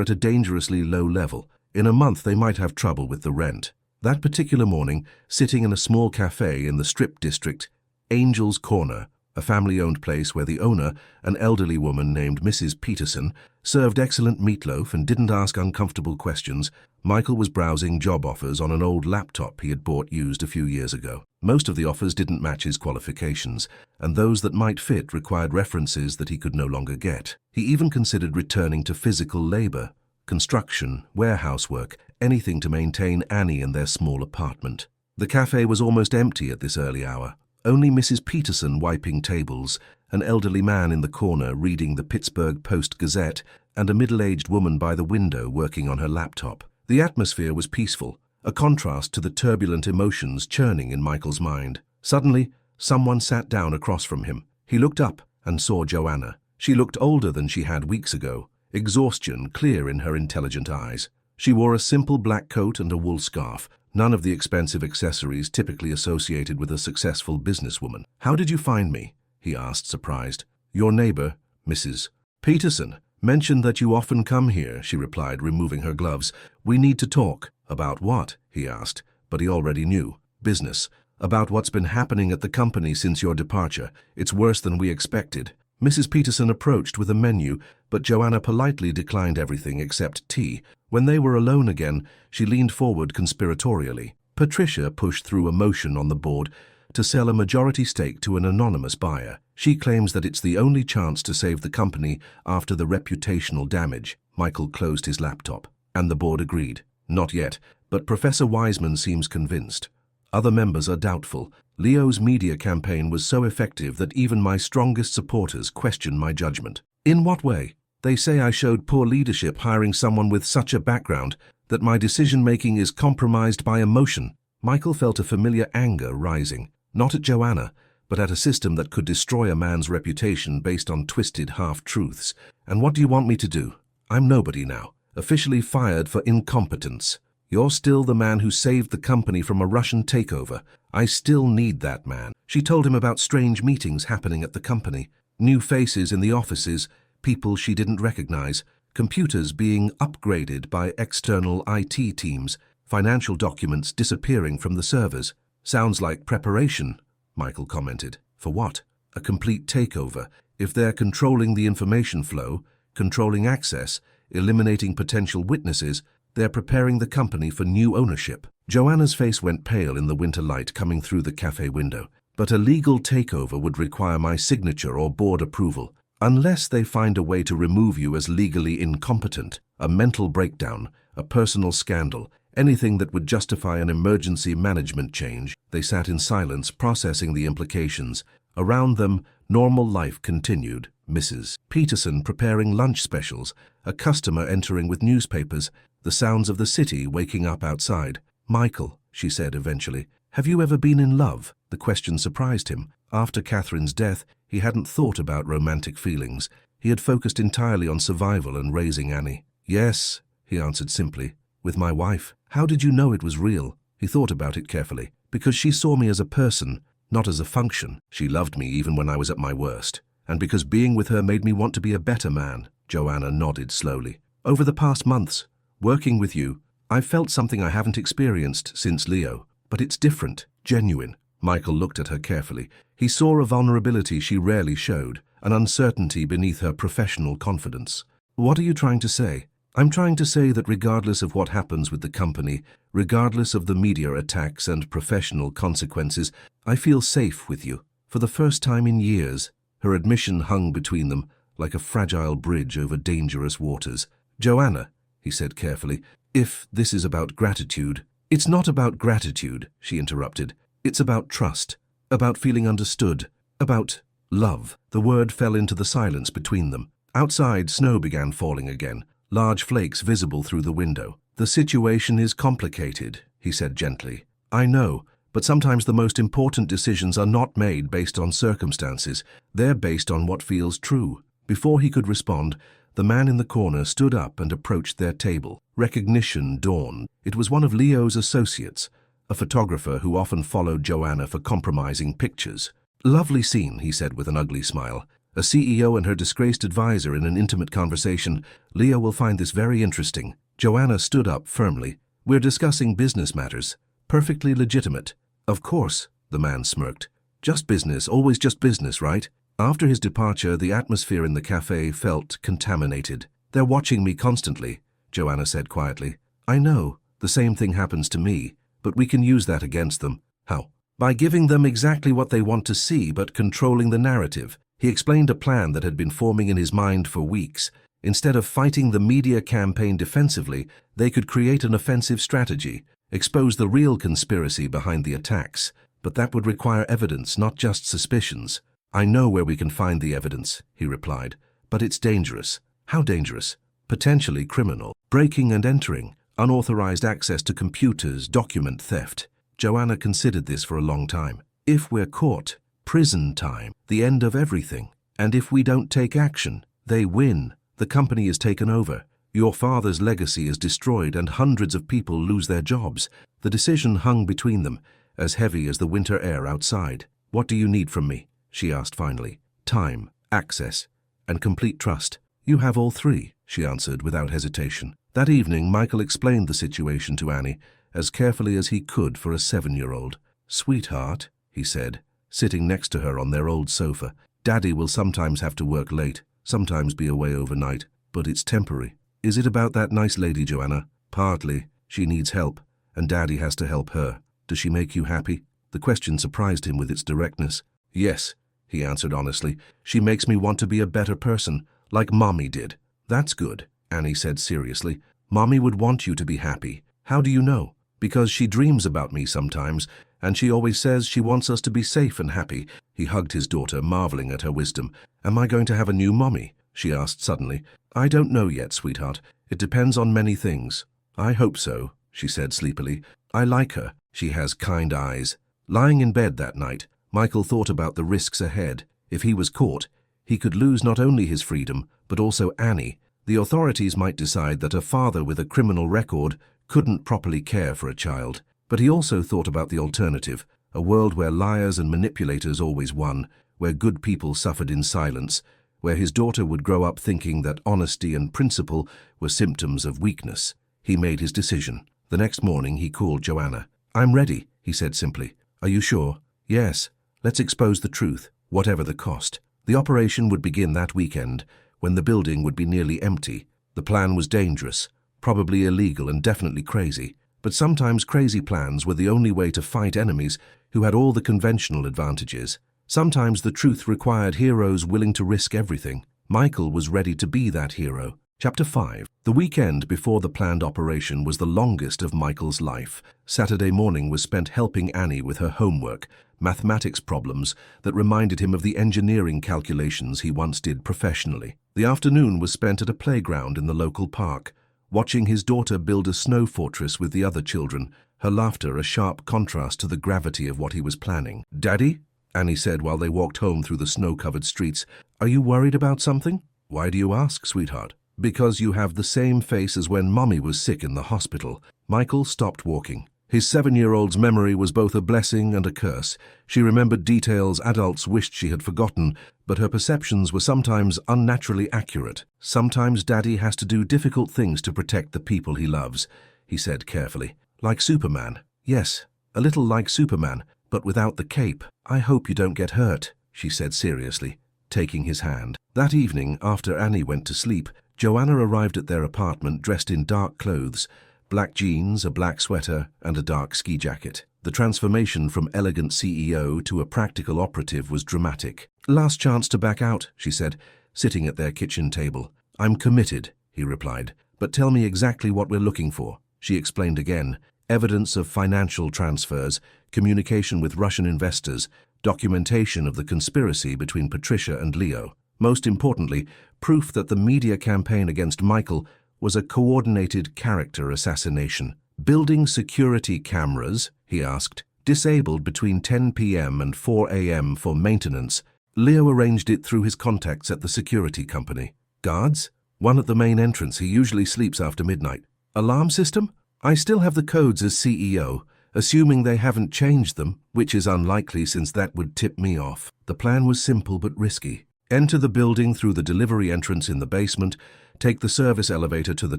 at a dangerously low level. In a month they might have trouble with the rent. That particular morning, sitting in a small cafe in the Strip district, Angel's Corner, a family-owned place where the owner, an elderly woman named Mrs. Peterson, served excellent meatloaf and didn't ask uncomfortable questions, Michael was browsing job offers on an old laptop he had bought used a few years ago. Most of the offers didn't match his qualifications, and those that might fit required references that he could no longer get. He even considered returning to physical labor, construction, warehouse work, anything to maintain Annie in their small apartment. The cafe was almost empty at this early hour. Only Mrs. Peterson wiping tables, an elderly man in the corner reading the Pittsburgh Post-Gazette, and a middle-aged woman by the window working on her laptop. The atmosphere was peaceful, a contrast to the turbulent emotions churning in Michael's mind. Suddenly, someone sat down across from him. He looked up and saw Joanna. She looked older than she had weeks ago, exhaustion clear in her intelligent eyes. She wore a simple black coat and a wool scarf, none of the expensive accessories typically associated with a successful businesswoman. "How did you find me?" he asked, surprised. "Your neighbor, Mrs. Peterson, mentioned that you often come here," she replied, removing her gloves. "We need to talk." "About what?" he asked, but he already knew. "Business. About what's been happening at the company since your departure. It's worse than we expected." Mrs. Peterson approached with a menu, but Joanna politely declined everything except tea. When they were alone again, she leaned forward conspiratorially. "Patricia pushed through a motion on the board to sell a majority stake to an anonymous buyer. She claims that it's the only chance to save the company after the reputational damage." Michael closed his laptop, and the board agreed. "Not yet, but Professor Wiseman seems convinced. Other members are doubtful. Leo's media campaign was so effective that even my strongest supporters question my judgment." "In what way?" "They say I showed poor leadership hiring someone with such a background, that my decision-making is compromised by emotion." Michael felt a familiar anger rising, not at Joanna, but at a system that could destroy a man's reputation based on twisted half-truths. "And what do you want me to do? I'm nobody now, officially fired for incompetence." "You're still the man who saved the company from a Russian takeover. I still need that man." She told him about strange meetings happening at the company, new faces in the offices, people she didn't recognize, computers being upgraded by external IT teams, financial documents disappearing from the servers. "Sounds like preparation," Michael commented. "For what?" "A complete takeover. If they're controlling the information flow, controlling access, eliminating potential witnesses, they're preparing the company for new ownership." Joanna's face went pale in the winter light coming through the cafe window. "But a legal takeover would require my signature or board approval. Unless they find a way to remove you as legally incompetent, a mental breakdown, a personal scandal, anything that would justify an emergency management change." They sat in silence, processing the implications. Around them, normal life continued. Mrs. Peterson preparing lunch specials, a customer entering with newspapers, the sounds of the city waking up outside. "Michael," she said eventually, "have you ever been in love?" The question surprised him. After Catherine's death, he hadn't thought about romantic feelings. He had focused entirely on survival and raising Annie. "Yes," he answered simply, "with my wife." "How did you know it was real?" He thought about it carefully. "Because she saw me as a person, not as a function. She loved me even when I was at my worst. And because being with her made me want to be a better man." Joanna nodded slowly. "Over the past months, working with you, I've felt something I haven't experienced since Leo. But it's different, genuine." Michael looked at her carefully. He saw a vulnerability she rarely showed, an uncertainty beneath her professional confidence. "What are you trying to say?" "I'm trying to say that regardless of what happens with the company, regardless of the media attacks and professional consequences, I feel safe with you. For the first time in years." Her admission hung between them, like a fragile bridge over dangerous waters. "Joanna," he said carefully, "if this is about gratitude—" "It's not about gratitude," she interrupted. "It's about trust, about feeling understood, about love." The word fell into the silence between them. Outside, snow began falling again, large flakes visible through the window. "The situation is complicated," he said gently. "I know, but sometimes the most important decisions are not made based on circumstances. They're based on what feels true." Before he could respond, the man in the corner stood up and approached their table. Recognition dawned. It was one of Leo's associates, a photographer who often followed Joanna for compromising pictures. "Lovely scene," he said with an ugly smile. "A CEO and her disgraced advisor in an intimate conversation. Leo will find this very interesting." Joanna stood up firmly. "We're discussing business matters. Perfectly legitimate." "Of course," the man smirked. "Just business, always just business, right?" After his departure, the atmosphere in the cafe felt contaminated. "They're watching me constantly," Joanna said quietly. "I know, the same thing happens to me, but we can use that against them." "How?" "By giving them exactly what they want to see, but controlling the narrative." He explained a plan that had been forming in his mind for weeks. Instead of fighting the media campaign defensively, they could create an offensive strategy, expose the real conspiracy behind the attacks. But that would require evidence, not just suspicions. "I know where we can find the evidence," he replied, "but it's dangerous." "How dangerous?" "Potentially criminal. Breaking and entering, unauthorized access to computers, document theft." Joanna considered this for a long time. "If we're caught, prison time, the end of everything. And if we don't take action, they win. The company is taken over. Your father's legacy is destroyed and hundreds of people lose their jobs." The decision hung between them, as heavy as the winter air outside. "What do you need from me?" she asked finally. "Time, access, and complete trust." "You have all three," she answered without hesitation. That evening, Michael explained the situation to Annie, as carefully as he could for a 7-year-old. "Sweetheart," he said, sitting next to her on their old sofa, "Daddy will sometimes have to work late, sometimes be away overnight, but it's temporary." "Is it about that nice lady, Joanna?" "Partly. She needs help, and Daddy has to help her. Does she make you happy?" The question surprised him with its directness. "Yes," he answered honestly. "She makes me want to be a better person, like Mommy did." "That's good," Annie said seriously. "Mommy would want you to be happy." "How do you know?" "Because she dreams about me sometimes, and she always says she wants us to be safe and happy." He hugged his daughter, marveling at her wisdom. "Am I going to have a new mommy?" she asked suddenly. "I don't know yet, sweetheart. It depends on many things." "I hope so," she said sleepily. "I like her. She has kind eyes." Lying in bed that night, Michael thought about the risks ahead. If he was caught, he could lose not only his freedom, but also Annie. The authorities might decide that a father with a criminal record couldn't properly care for a child. But he also thought about the alternative, a world where liars and manipulators always won, where good people suffered in silence, where his daughter would grow up thinking that honesty and principle were symptoms of weakness. He made his decision. The next morning he called Joanna. "I'm ready," he said simply. "Are you sure?" "Yes. Let's expose the truth, whatever the cost." The operation would begin that weekend, when the building would be nearly empty. The plan was dangerous, probably illegal and definitely crazy. But sometimes crazy plans were the only way to fight enemies who had all the conventional advantages. Sometimes the truth required heroes willing to risk everything. Michael was ready to be that hero. Chapter 5. The weekend before the planned operation was the longest of Michael's life. Saturday morning was spent helping Annie with her homework, mathematics problems that reminded him of the engineering calculations he once did professionally. The afternoon was spent at a playground in the local park, watching his daughter build a snow fortress with the other children, her laughter a sharp contrast to the gravity of what he was planning. "Daddy," Annie said while they walked home through the snow-covered streets, "are you worried about something?" "Why do you ask, sweetheart?" "Because you have the same face as when Mommy was sick in the hospital." Michael stopped walking. His 7-year-old's memory was both a blessing and a curse. She remembered details adults wished she had forgotten, but her perceptions were sometimes unnaturally accurate. "Sometimes Daddy has to do difficult things to protect the people he loves," he said carefully. "Like Superman." "Yes, a little like Superman, but without the cape." "I hope you don't get hurt," she said seriously, taking his hand. That evening, after Annie went to sleep, Joanna arrived at their apartment dressed in dark clothes, black jeans, a black sweater, and a dark ski jacket. The transformation from elegant CEO to a practical operative was dramatic. "Last chance to back out," she said, sitting at their kitchen table. "I'm committed," he replied, "but tell me exactly what we're looking for." She explained again. Evidence of financial transfers, communication with Russian investors, documentation of the conspiracy between Patricia and Leo. Most importantly, proof that the media campaign against Michael was a coordinated character assassination. "Building security cameras," he asked, "disabled between 10 p.m. and 4 a.m. for maintenance." Leo arranged it through his contacts at the security company. "Guards?" "One at the main entrance. He usually sleeps after midnight." "Alarm system?" "I still have the codes as CEO. assuming they haven't changed them, which is unlikely since that would tip me off. The plan was simple but risky. Enter the building through the delivery entrance in the basement, take the service elevator to the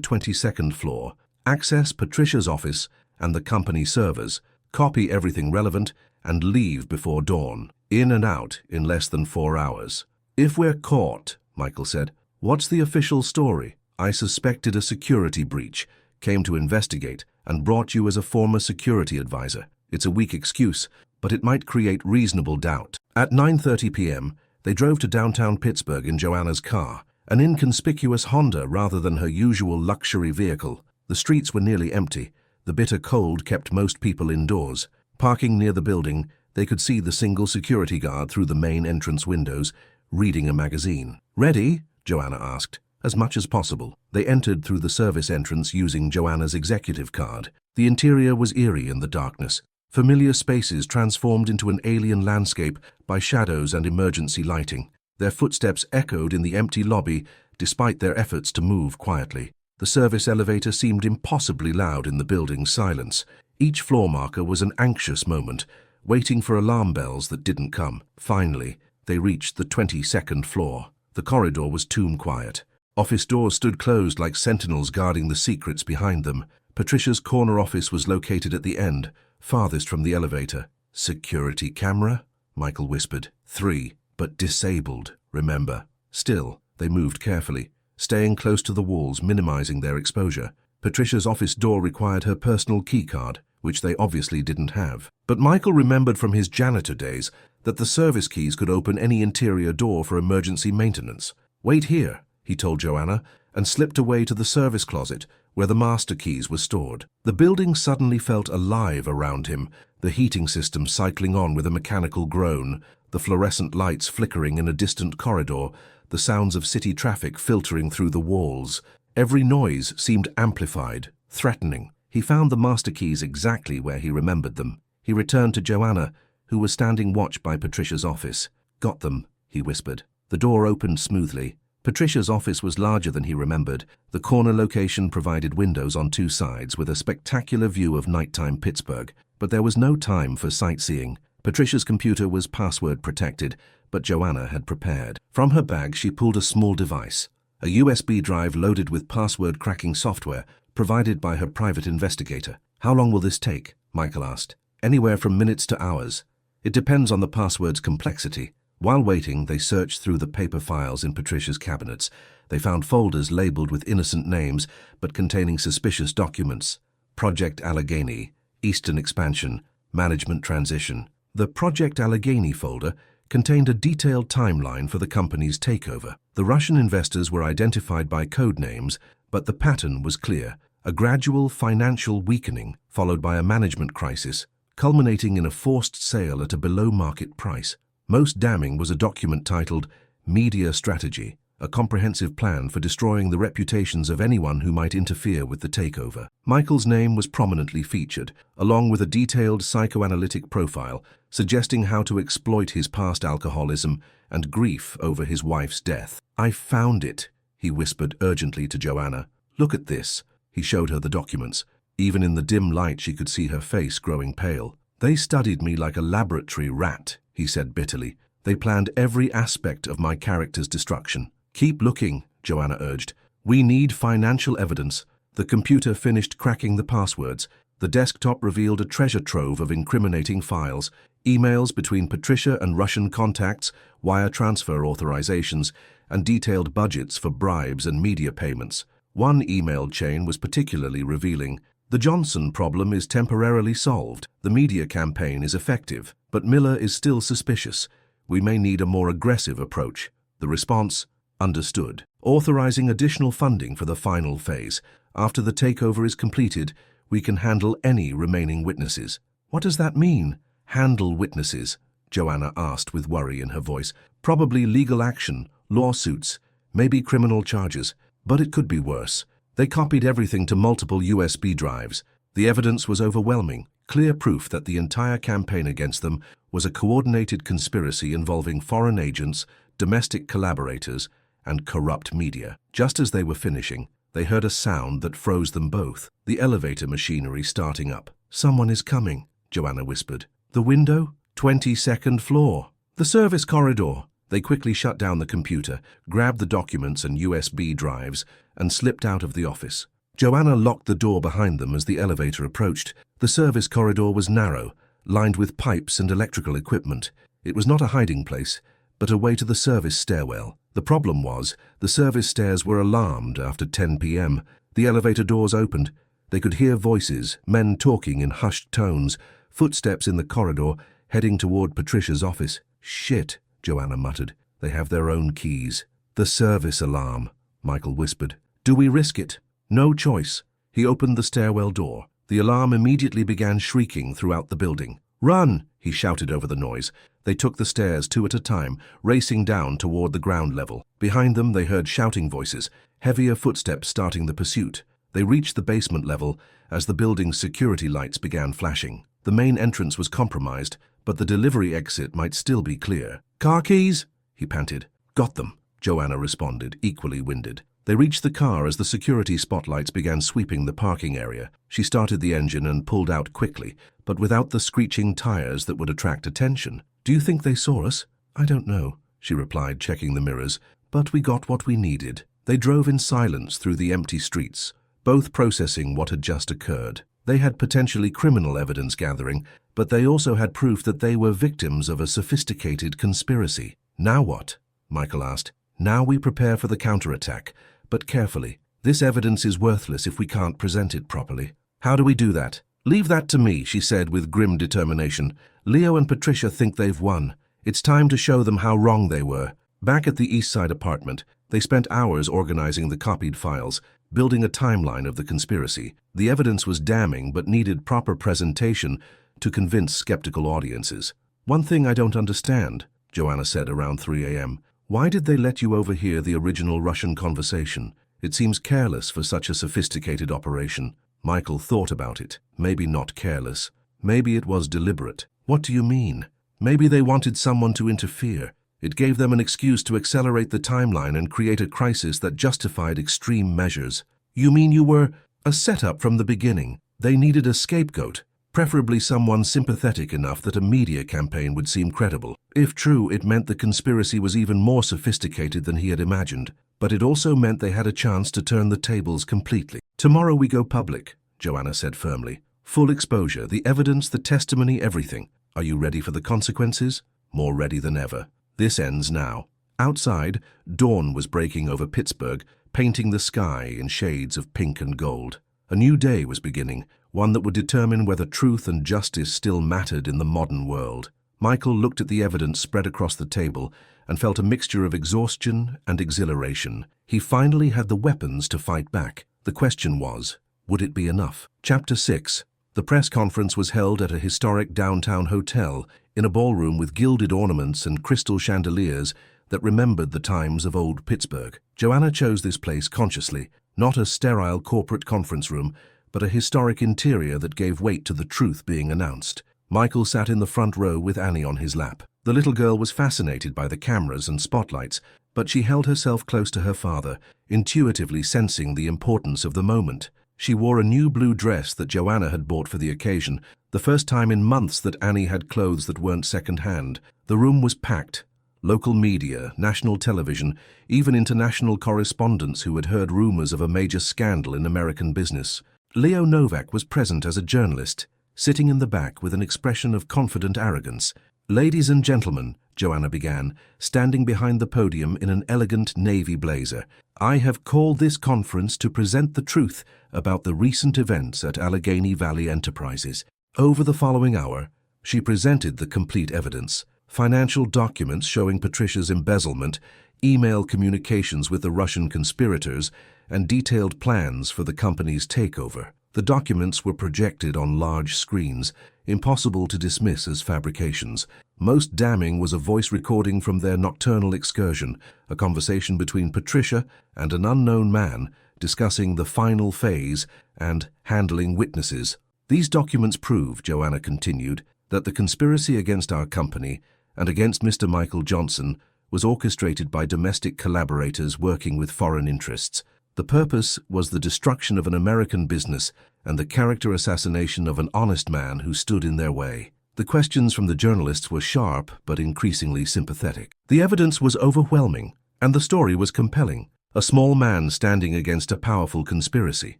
22nd floor, access Patricia's office and the company servers, copy everything relevant, and leave before dawn. In and out in less than 4 hours. If we're caught, Michael said, what's the official story? I suspected a security breach, came to investigate, and brought you as a former security advisor. It's a weak excuse, but it might create reasonable doubt. At 9:30 p.m., they drove to downtown Pittsburgh in Joanna's car, an inconspicuous Honda rather than her usual luxury vehicle. The streets were nearly empty. The bitter cold kept most people indoors. Parking near the building, they could see the single security guard through the main entrance windows, reading a magazine. "Ready?" Joanna asked. "As much as possible." They entered through the service entrance using Joanna's executive card. The interior was eerie in the darkness. Familiar spaces transformed into an alien landscape by shadows and emergency lighting. Their footsteps echoed in the empty lobby, despite their efforts to move quietly. The service elevator seemed impossibly loud in the building's silence. Each floor marker was an anxious moment, waiting for alarm bells that didn't come. Finally, they reached the 22nd floor. The corridor was tomb quiet. Office doors stood closed like sentinels guarding the secrets behind them. Patricia's corner office was located at the end, farthest from the elevator. "Security camera?" Michael whispered. "3, but disabled, remember." Still, they moved carefully, staying close to the walls, minimizing their exposure. Patricia's office door required her personal keycard, which they obviously didn't have. But Michael remembered from his janitor days that the service keys could open any interior door for emergency maintenance. "Wait here," he told Joanna, and slipped away to the service closet where the master keys were stored. The building suddenly felt alive around him, the heating system cycling on with a mechanical groan, the fluorescent lights flickering in a distant corridor, the sounds of city traffic filtering through the walls. Every noise seemed amplified, threatening. He found the master keys exactly where he remembered them. He returned to Joanna, who was standing watch by Patricia's office. "Got them," he whispered. The door opened smoothly. Patricia's office was larger than he remembered. The corner location provided windows on 2 sides with a spectacular view of nighttime Pittsburgh. But there was no time for sightseeing. Patricia's computer was password protected, but Joanna had prepared. From her bag, she pulled a small device, a USB drive loaded with password cracking software provided by her private investigator. "How long will this take?" Michael asked. "Anywhere from minutes to hours. It depends on the password's complexity." While waiting, they searched through the paper files in Patricia's cabinets. They found folders labeled with innocent names but containing suspicious documents. Project Allegheny, Eastern Expansion, Management Transition. The Project Allegheny folder contained a detailed timeline for the company's takeover. The Russian investors were identified by code names, but the pattern was clear: a gradual financial weakening followed by a management crisis, culminating in a forced sale at a below-market price. Most damning was a document titled Media Strategy, a comprehensive plan for destroying the reputations of anyone who might interfere with the takeover. Michael's name was prominently featured, along with a detailed psychoanalytic profile suggesting how to exploit his past alcoholism and grief over his wife's death. "I found it," he whispered urgently to Joanna. "Look at this." He showed her the documents. Even in the dim light, she could see her face growing pale. "They studied me like a laboratory rat," he said bitterly. "They planned every aspect of my character's destruction." "Keep looking," Joanna urged. "We need financial evidence." The computer finished cracking the passwords. The desktop revealed a treasure trove of incriminating files, emails between Patricia and Russian contacts, wire transfer authorizations, and detailed budgets for bribes and media payments. One email chain was particularly revealing. "The Johnson problem is temporarily solved. The media campaign is effective, but Miller is still suspicious. We may need a more aggressive approach." The response: "Understood. Authorizing additional funding for the final phase. After the takeover is completed, we can handle any remaining witnesses." "What does that mean?" "Handle witnesses?" Joanna asked with worry in her voice. "Probably legal action, lawsuits, maybe criminal charges. But it could be worse." They copied everything to multiple USB drives. The evidence was overwhelming, clear proof that the entire campaign against them was a coordinated conspiracy involving foreign agents, domestic collaborators, and corrupt media. Just as they were finishing, they heard a sound that froze them both: the elevator machinery starting up. Someone is coming, Joanna whispered. The window? 22nd floor. The service corridor. They quickly shut down the computer, grabbed the documents and USB drives, and slipped out of the office. Joanna locked the door behind them as the elevator approached. The service corridor was narrow, lined with pipes and electrical equipment. It was not a hiding place, but a way to the service stairwell. The problem was, the service stairs were alarmed after 10 p.m. The elevator doors opened. They could hear voices, men talking in hushed tones, footsteps in the corridor, heading toward Patricia's office. Shit, Joanna muttered. They have their own keys. The service alarm, Michael whispered. Do we risk it? No choice. He opened the stairwell door. The alarm immediately began shrieking throughout the building. Run, he shouted over the noise. They took the stairs 2 at a time, racing down toward the ground level. Behind them they heard shouting voices, heavier footsteps starting the pursuit. They reached the basement level as the building's security lights began flashing. The main entrance was compromised, but the delivery exit might still be clear. Car keys? He panted. Got them, Joanna responded, equally winded. They reached the car as the security spotlights began sweeping the parking area. She started the engine and pulled out quickly, but without the screeching tires that would attract attention. Do you think they saw us? I don't know, she replied, checking the mirrors. But we got what we needed. They drove in silence through the empty streets, both processing what had just occurred. They had potentially criminal evidence gathering, but they also had proof that they were victims of a sophisticated conspiracy. Now what? Michael asked. Now we prepare for the counterattack, but carefully. This evidence is worthless if we can't present it properly. How do we do that? Leave that to me, she said with grim determination. Leo and Patricia think they've won. It's time to show them how wrong they were. Back at the East Side apartment, they spent hours organizing the copied files, building a timeline of the conspiracy. The evidence was damning but needed proper presentation to convince skeptical audiences. One thing I don't understand, Joanna said around 3 a.m. Why did they let you overhear the original Russian conversation? It seems careless for such a sophisticated operation. Michael thought about it. Maybe not careless. Maybe it was deliberate. What do you mean? Maybe they wanted someone to interfere. It gave them an excuse to accelerate the timeline and create a crisis that justified extreme measures. You mean you were a setup from the beginning? They needed a scapegoat, preferably someone sympathetic enough that a media campaign would seem credible. If true, it meant the conspiracy was even more sophisticated than he had imagined. But it also meant they had a chance to turn the tables completely. Tomorrow we go public, Joanna said firmly. Full exposure, the evidence, the testimony, everything. Are you ready for the consequences? More ready than ever. This ends now. Outside, dawn was breaking over Pittsburgh, painting the sky in shades of pink and gold. A new day was beginning, one that would determine whether truth and justice still mattered in the modern world. Michael looked at the evidence spread across the table and felt a mixture of exhaustion and exhilaration. He finally had the weapons to fight back. The question was, would it be enough? Chapter 6. The press conference was held at a historic downtown hotel in a ballroom with gilded ornaments and crystal chandeliers that remembered the times of old Pittsburgh. Joanna chose this place consciously, not a sterile corporate conference room, but a historic interior that gave weight to the truth being announced. Michael sat in the front row with Annie on his lap. The little girl was fascinated by the cameras and spotlights, but she held herself close to her father, intuitively sensing the importance of the moment. She wore a new blue dress that Joanna had bought for the occasion, the first time in months that Annie had clothes that weren't second-hand. The room was packed. Local media, national television, even international correspondents who had heard rumors of a major scandal in American business. Leo Novak was present as a journalist, sitting in the back with an expression of confident arrogance. Ladies and gentlemen, Joanna began, standing behind the podium in an elegant navy blazer, I have called this conference to present the truth about the recent events at Allegheny Valley Enterprises. Over the following hour, she presented the complete evidence. Financial documents showing Patricia's embezzlement, email communications with the Russian conspirators, and detailed plans for the company's takeover. The documents were projected on large screens, impossible to dismiss as fabrications. Most damning was a voice recording from their nocturnal excursion, a conversation between Patricia and an unknown man discussing the final phase and handling witnesses. These documents prove, Joanna continued, that the conspiracy against our company and against Mr. Michael Johnson was orchestrated by domestic collaborators working with foreign interests. The purpose was the destruction of an American business and the character assassination of an honest man who stood in their way. The questions from the journalists were sharp but increasingly sympathetic. The evidence was overwhelming, and the story was compelling. A small man standing against a powerful conspiracy.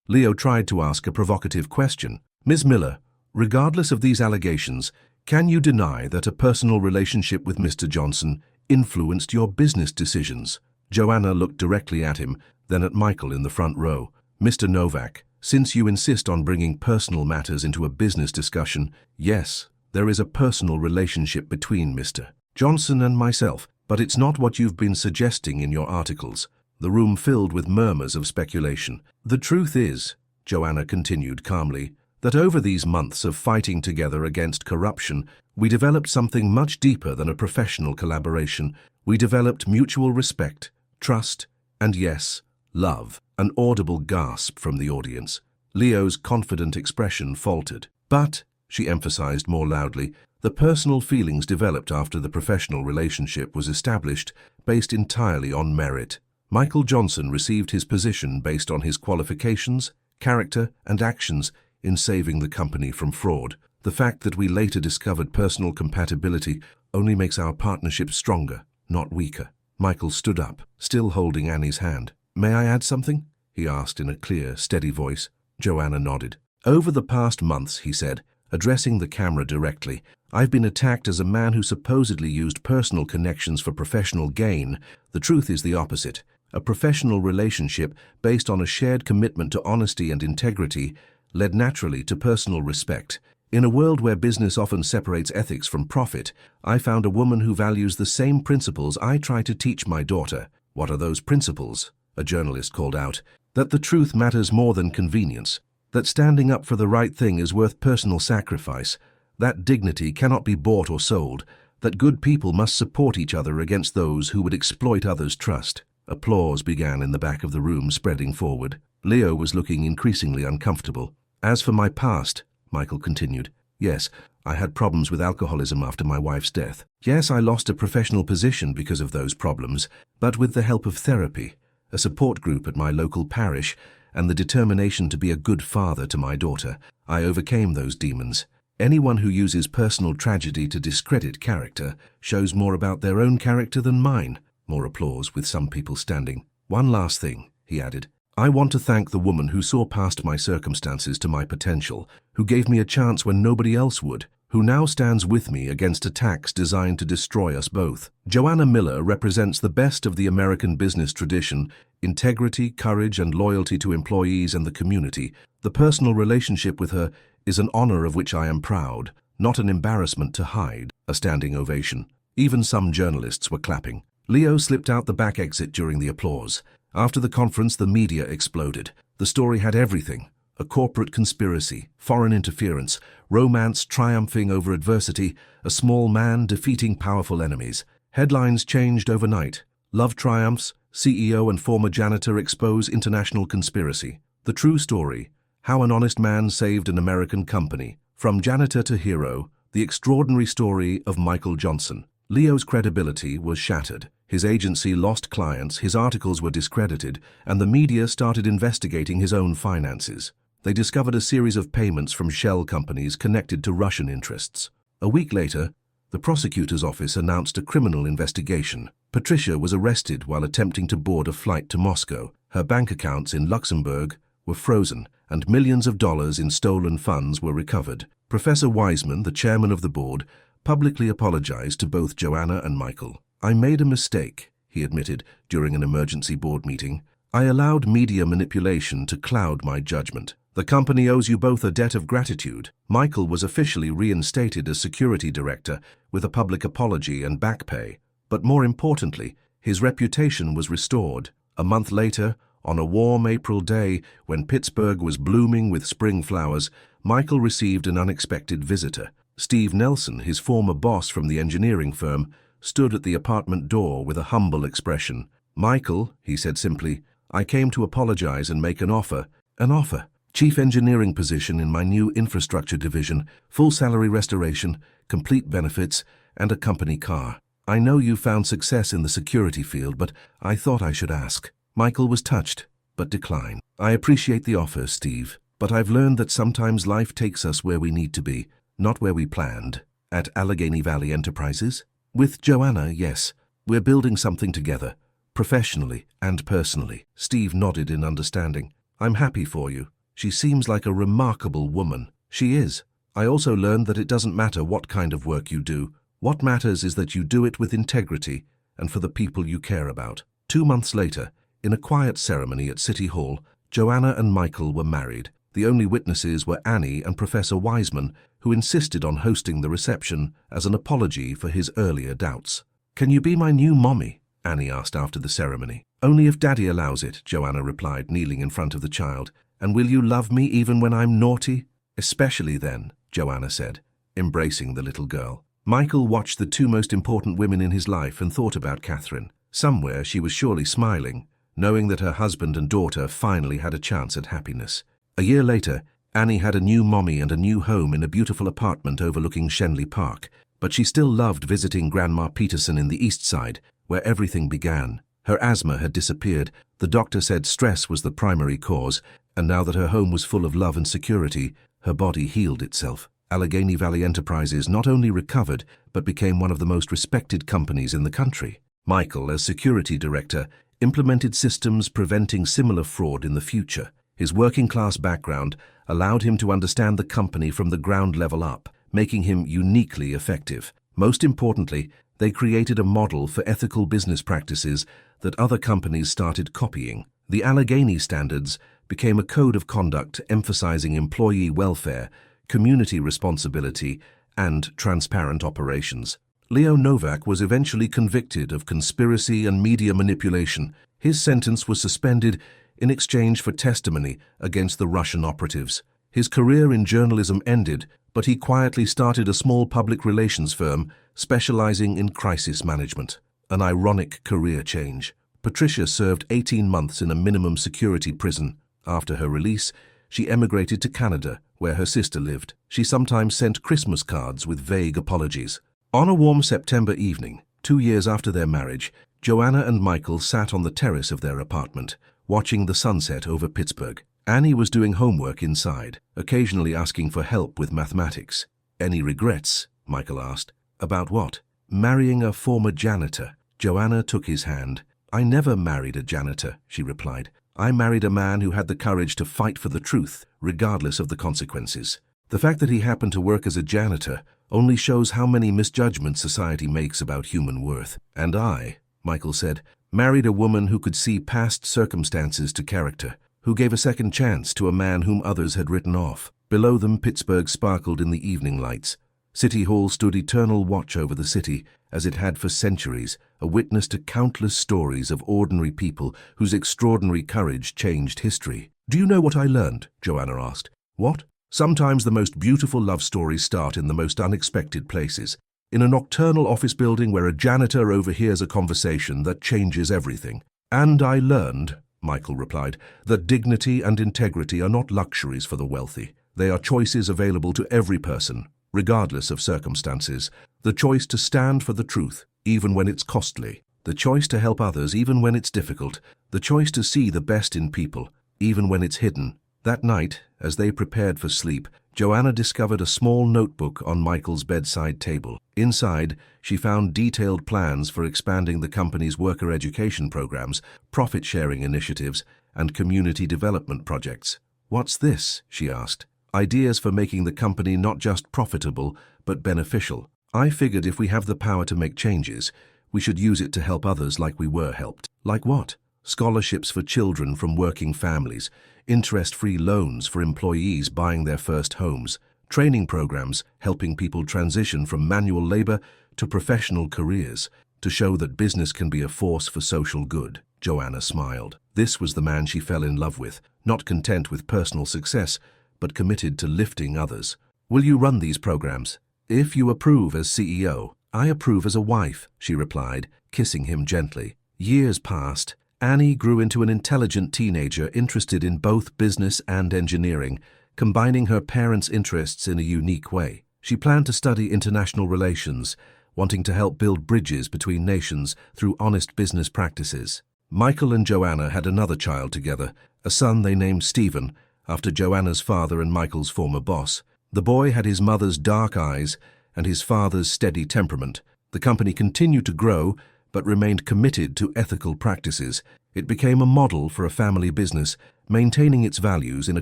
Leo tried to ask a provocative question. Ms. Miller, regardless of these allegations, can you deny that a personal relationship with Mr. Johnson influenced your business decisions? Joanna looked directly at him, then at Michael in the front row. Mr. Novak, since you insist on bringing personal matters into a business discussion, yes, there is a personal relationship between Mr. Johnson and myself, but it's not what you've been suggesting in your articles. The room filled with murmurs of speculation. The truth is, Joanna continued calmly, that over these months of fighting together against corruption, we developed something much deeper than a professional collaboration. We developed mutual respect, trust, and yes, love. An audible gasp from the audience. Leo's confident expression faltered. But, she emphasized more loudly, the personal feelings developed after the professional relationship was established based entirely on merit. Michael Johnson received his position based on his qualifications, character, and actions in saving the company from fraud. The fact that we later discovered personal compatibility only makes our partnership stronger, not weaker. Michael stood up, still holding Annie's hand. May I add something? He asked in a clear, steady voice. Joanna nodded. Over the past months, he said, addressing the camera directly, I've been attacked as a man who supposedly used personal connections for professional gain. The truth is the opposite. A professional relationship based on a shared commitment to honesty and integrity led naturally to personal respect. In a world where business often separates ethics from profit, I found a woman who values the same principles I try to teach my daughter. What are those principles? A journalist called out. That the truth matters more than convenience. That standing up for the right thing is worth personal sacrifice. That dignity cannot be bought or sold. That good people must support each other against those who would exploit others' trust. Applause began in the back of the room, spreading forward. Leo was looking increasingly uncomfortable. As for my past, Michael continued, yes, I had problems with alcoholism after my wife's death. Yes, I lost a professional position because of those problems, but with the help of therapy, a support group at my local parish, and the determination to be a good father to my daughter, I overcame those demons. Anyone who uses personal tragedy to discredit character shows more about their own character than mine. More applause, with some people standing. One last thing, he added. I want to thank the woman who saw past my circumstances to my potential, who gave me a chance when nobody else would, who now stands with me against attacks designed to destroy us both. Joanna Miller represents the best of the American business tradition: integrity, courage, and loyalty to employees and the community. The personal relationship with her is an honor of which I am proud, not an embarrassment to hide. A standing ovation. Even some journalists were clapping. Leo slipped out the back exit during the applause. After the conference, the media exploded. The story had everything: a corporate conspiracy, foreign interference, romance triumphing over adversity, a small man defeating powerful enemies. Headlines changed overnight. Love triumphs, CEO and former janitor expose international conspiracy. The true story: how an honest man saved an American company. From janitor to hero, the extraordinary story of Michael Johnson. Leo's credibility was shattered. His agency lost clients, his articles were discredited, and the media started investigating his own finances. They discovered a series of payments from shell companies connected to Russian interests. A week later, the prosecutor's office announced a criminal investigation. Patricia was arrested while attempting to board a flight to Moscow. Her bank accounts in Luxembourg were frozen, and millions of dollars in stolen funds were recovered. Professor Wiseman, the chairman of the board, publicly apologized to both Joanna and Michael. I made a mistake, he admitted during an emergency board meeting. I allowed media manipulation to cloud my judgment. The company owes you both a debt of gratitude. Michael was officially reinstated as security director with a public apology and back pay. But more importantly, his reputation was restored. A month later, on a warm April day when Pittsburgh was blooming with spring flowers, Michael received an unexpected visitor. Steve Nelson, his former boss from the engineering firm, stood at the apartment door with a humble expression. Michael, he said simply, I came to apologize and make an offer. An offer. Chief engineering position in my new infrastructure division, full salary restoration, complete benefits, and a company car. I know you found success in the security field, but I thought I should ask. Michael was touched, but decline. I appreciate the offer, Steve, but I've learned that sometimes life takes us where we need to be, not where we planned. At Allegheny Valley Enterprises? With Joanna, yes. We're building something together, professionally and personally. Steve nodded in understanding. I'm happy for you. She seems like a remarkable woman. She is. I also learned that it doesn't matter what kind of work you do. What matters is that you do it with integrity and for the people you care about. 2 months later, in a quiet ceremony at City Hall, Joanna and Michael were married. The only witnesses were Annie and Professor Wiseman, who insisted on hosting the reception as an apology for his earlier doubts. "Can you be my new mommy?" Annie asked after the ceremony. "Only if Daddy allows it," Joanna replied, kneeling in front of the child. "And will you love me even when I'm naughty?" "Especially then," Joanna said, embracing the little girl. Michael watched the two most important women in his life and thought about Catherine. Somewhere she was surely smiling, knowing that her husband and daughter finally had a chance at happiness. A year later, Annie had a new mommy and a new home in a beautiful apartment overlooking Shenley Park, but she still loved visiting Grandma Peterson in the East Side, where everything began. Her asthma had disappeared, the doctor said stress was the primary cause, and now that her home was full of love and security, her body healed itself. Allegheny Valley Enterprises not only recovered, but became one of the most respected companies in the country. Michael, as security director, implemented systems preventing similar fraud in the future. His working-class background allowed him to understand the company from the ground level up, making him uniquely effective. Most importantly, they created a model for ethical business practices that other companies started copying. The Allegheny Standards became a code of conduct emphasizing employee welfare, community responsibility, and transparent operations. Leo Novak was eventually convicted of conspiracy and media manipulation. His sentence was suspended in exchange for testimony against the Russian operatives. His career in journalism ended, but he quietly started a small public relations firm specializing in crisis management. An ironic career change. Patricia served 18 months in a minimum security prison. After her release, she emigrated to Canada, where her sister lived. She sometimes sent Christmas cards with vague apologies. On a warm September evening, 2 years after their marriage, Joanna and Michael sat on the terrace of their apartment, watching the sunset over Pittsburgh. Annie was doing homework inside, occasionally asking for help with mathematics. "Any regrets?" Michael asked. "About what?" "Marrying a former janitor." Joanna took his hand. "I never married a janitor," she replied. "I married a man who had the courage to fight for the truth, regardless of the consequences." The fact that he happened to work as a janitor only shows how many misjudgments society makes about human worth. "And I," Michael said, "married a woman who could see past circumstances to character, who gave a second chance to a man whom others had written off." Below them, Pittsburgh sparkled in the evening lights. City Hall stood eternal watch over the city, as it had for centuries, a witness to countless stories of ordinary people whose extraordinary courage changed history. "Do you know what I learned?" Joanna asked. "What?" "Sometimes the most beautiful love stories start in the most unexpected places. In a nocturnal office building where a janitor overhears a conversation that changes everything." "And I learned," Michael replied, "that dignity and integrity are not luxuries for the wealthy. They are choices available to every person, regardless of circumstances. The choice to stand for the truth, even when it's costly. The choice to help others, even when it's difficult. The choice to see the best in people, even when it's hidden." That night, as they prepared for sleep, Joanna discovered a small notebook on Michael's bedside table. Inside, she found detailed plans for expanding the company's worker education programs, profit-sharing initiatives, and community development projects. "What's this?" she asked. "Ideas for making the company not just profitable, but beneficial. I figured if we have the power to make changes, we should use it to help others like we were helped." "Like what?" "Scholarships for children from working families, interest-free loans for employees buying their first homes, training programs helping people transition from manual labor to professional careers, to show that business can be a force for social good." Joanna smiled. This was the man she fell in love with, not content with personal success, but committed to lifting others. "Will you run these programs?" "If you approve as CEO." "I approve as a wife," she replied, kissing him gently. Years passed. Annie grew into an intelligent teenager interested in both business and engineering, combining her parents' interests in a unique way. She planned to study international relations, wanting to help build bridges between nations through honest business practices. Michael and Joanna had another child together, a son they named Stephen, after Joanna's father and Michael's former boss. The boy had his mother's dark eyes and his father's steady temperament. The company continued to grow, but remained committed to ethical practices. It became a model for a family business, maintaining its values in a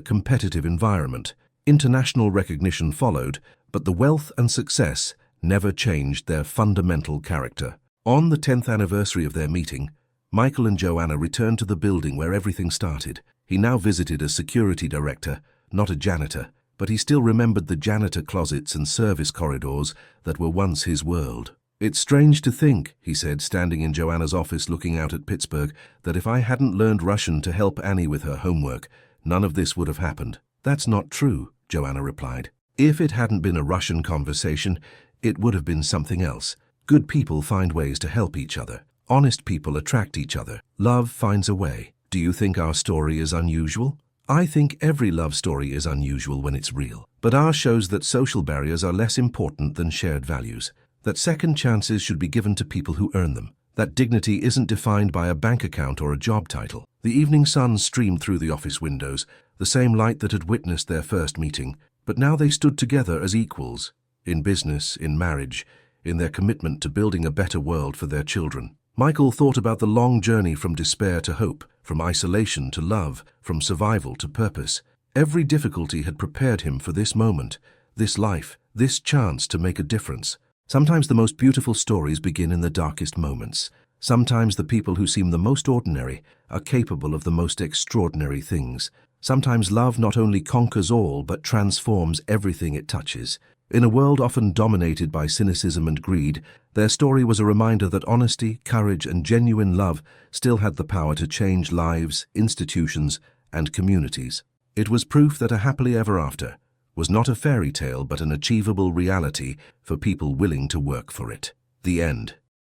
competitive environment. International recognition followed, but the wealth and success never changed their fundamental character. On the 10th anniversary of their meeting, Michael and Joanna returned to the building where everything started. He now visited as security director, not a janitor, but he still remembered the janitor closets and service corridors that were once his world. "It's strange to think," he said, standing in Joanna's office looking out at Pittsburgh, "that if I hadn't learned Russian to help Annie with her homework, none of this would have happened." "That's not true," Joanna replied. "If it hadn't been a Russian conversation, it would have been something else. Good people find ways to help each other. Honest people attract each other. Love finds a way. Do you think our story is unusual? I think every love story is unusual when it's real. But ours shows that social barriers are less important than shared values. That second chances should be given to people who earn them. That dignity isn't defined by a bank account or a job title." The evening sun streamed through the office windows, the same light that had witnessed their first meeting. But now they stood together as equals, in business, in marriage, in their commitment to building a better world for their children. Michael thought about the long journey from despair to hope, from isolation to love, from survival to purpose. Every difficulty had prepared him for this moment, this life, this chance to make a difference. Sometimes the most beautiful stories begin in the darkest moments. Sometimes the people who seem the most ordinary are capable of the most extraordinary things. Sometimes love not only conquers all but transforms everything it touches. In a world often dominated by cynicism and greed, their story was a reminder that honesty, courage, and genuine love still had the power to change lives, institutions, and communities. It was proof that a happily ever after was not a fairy tale but an achievable reality for people willing to work for it. The end.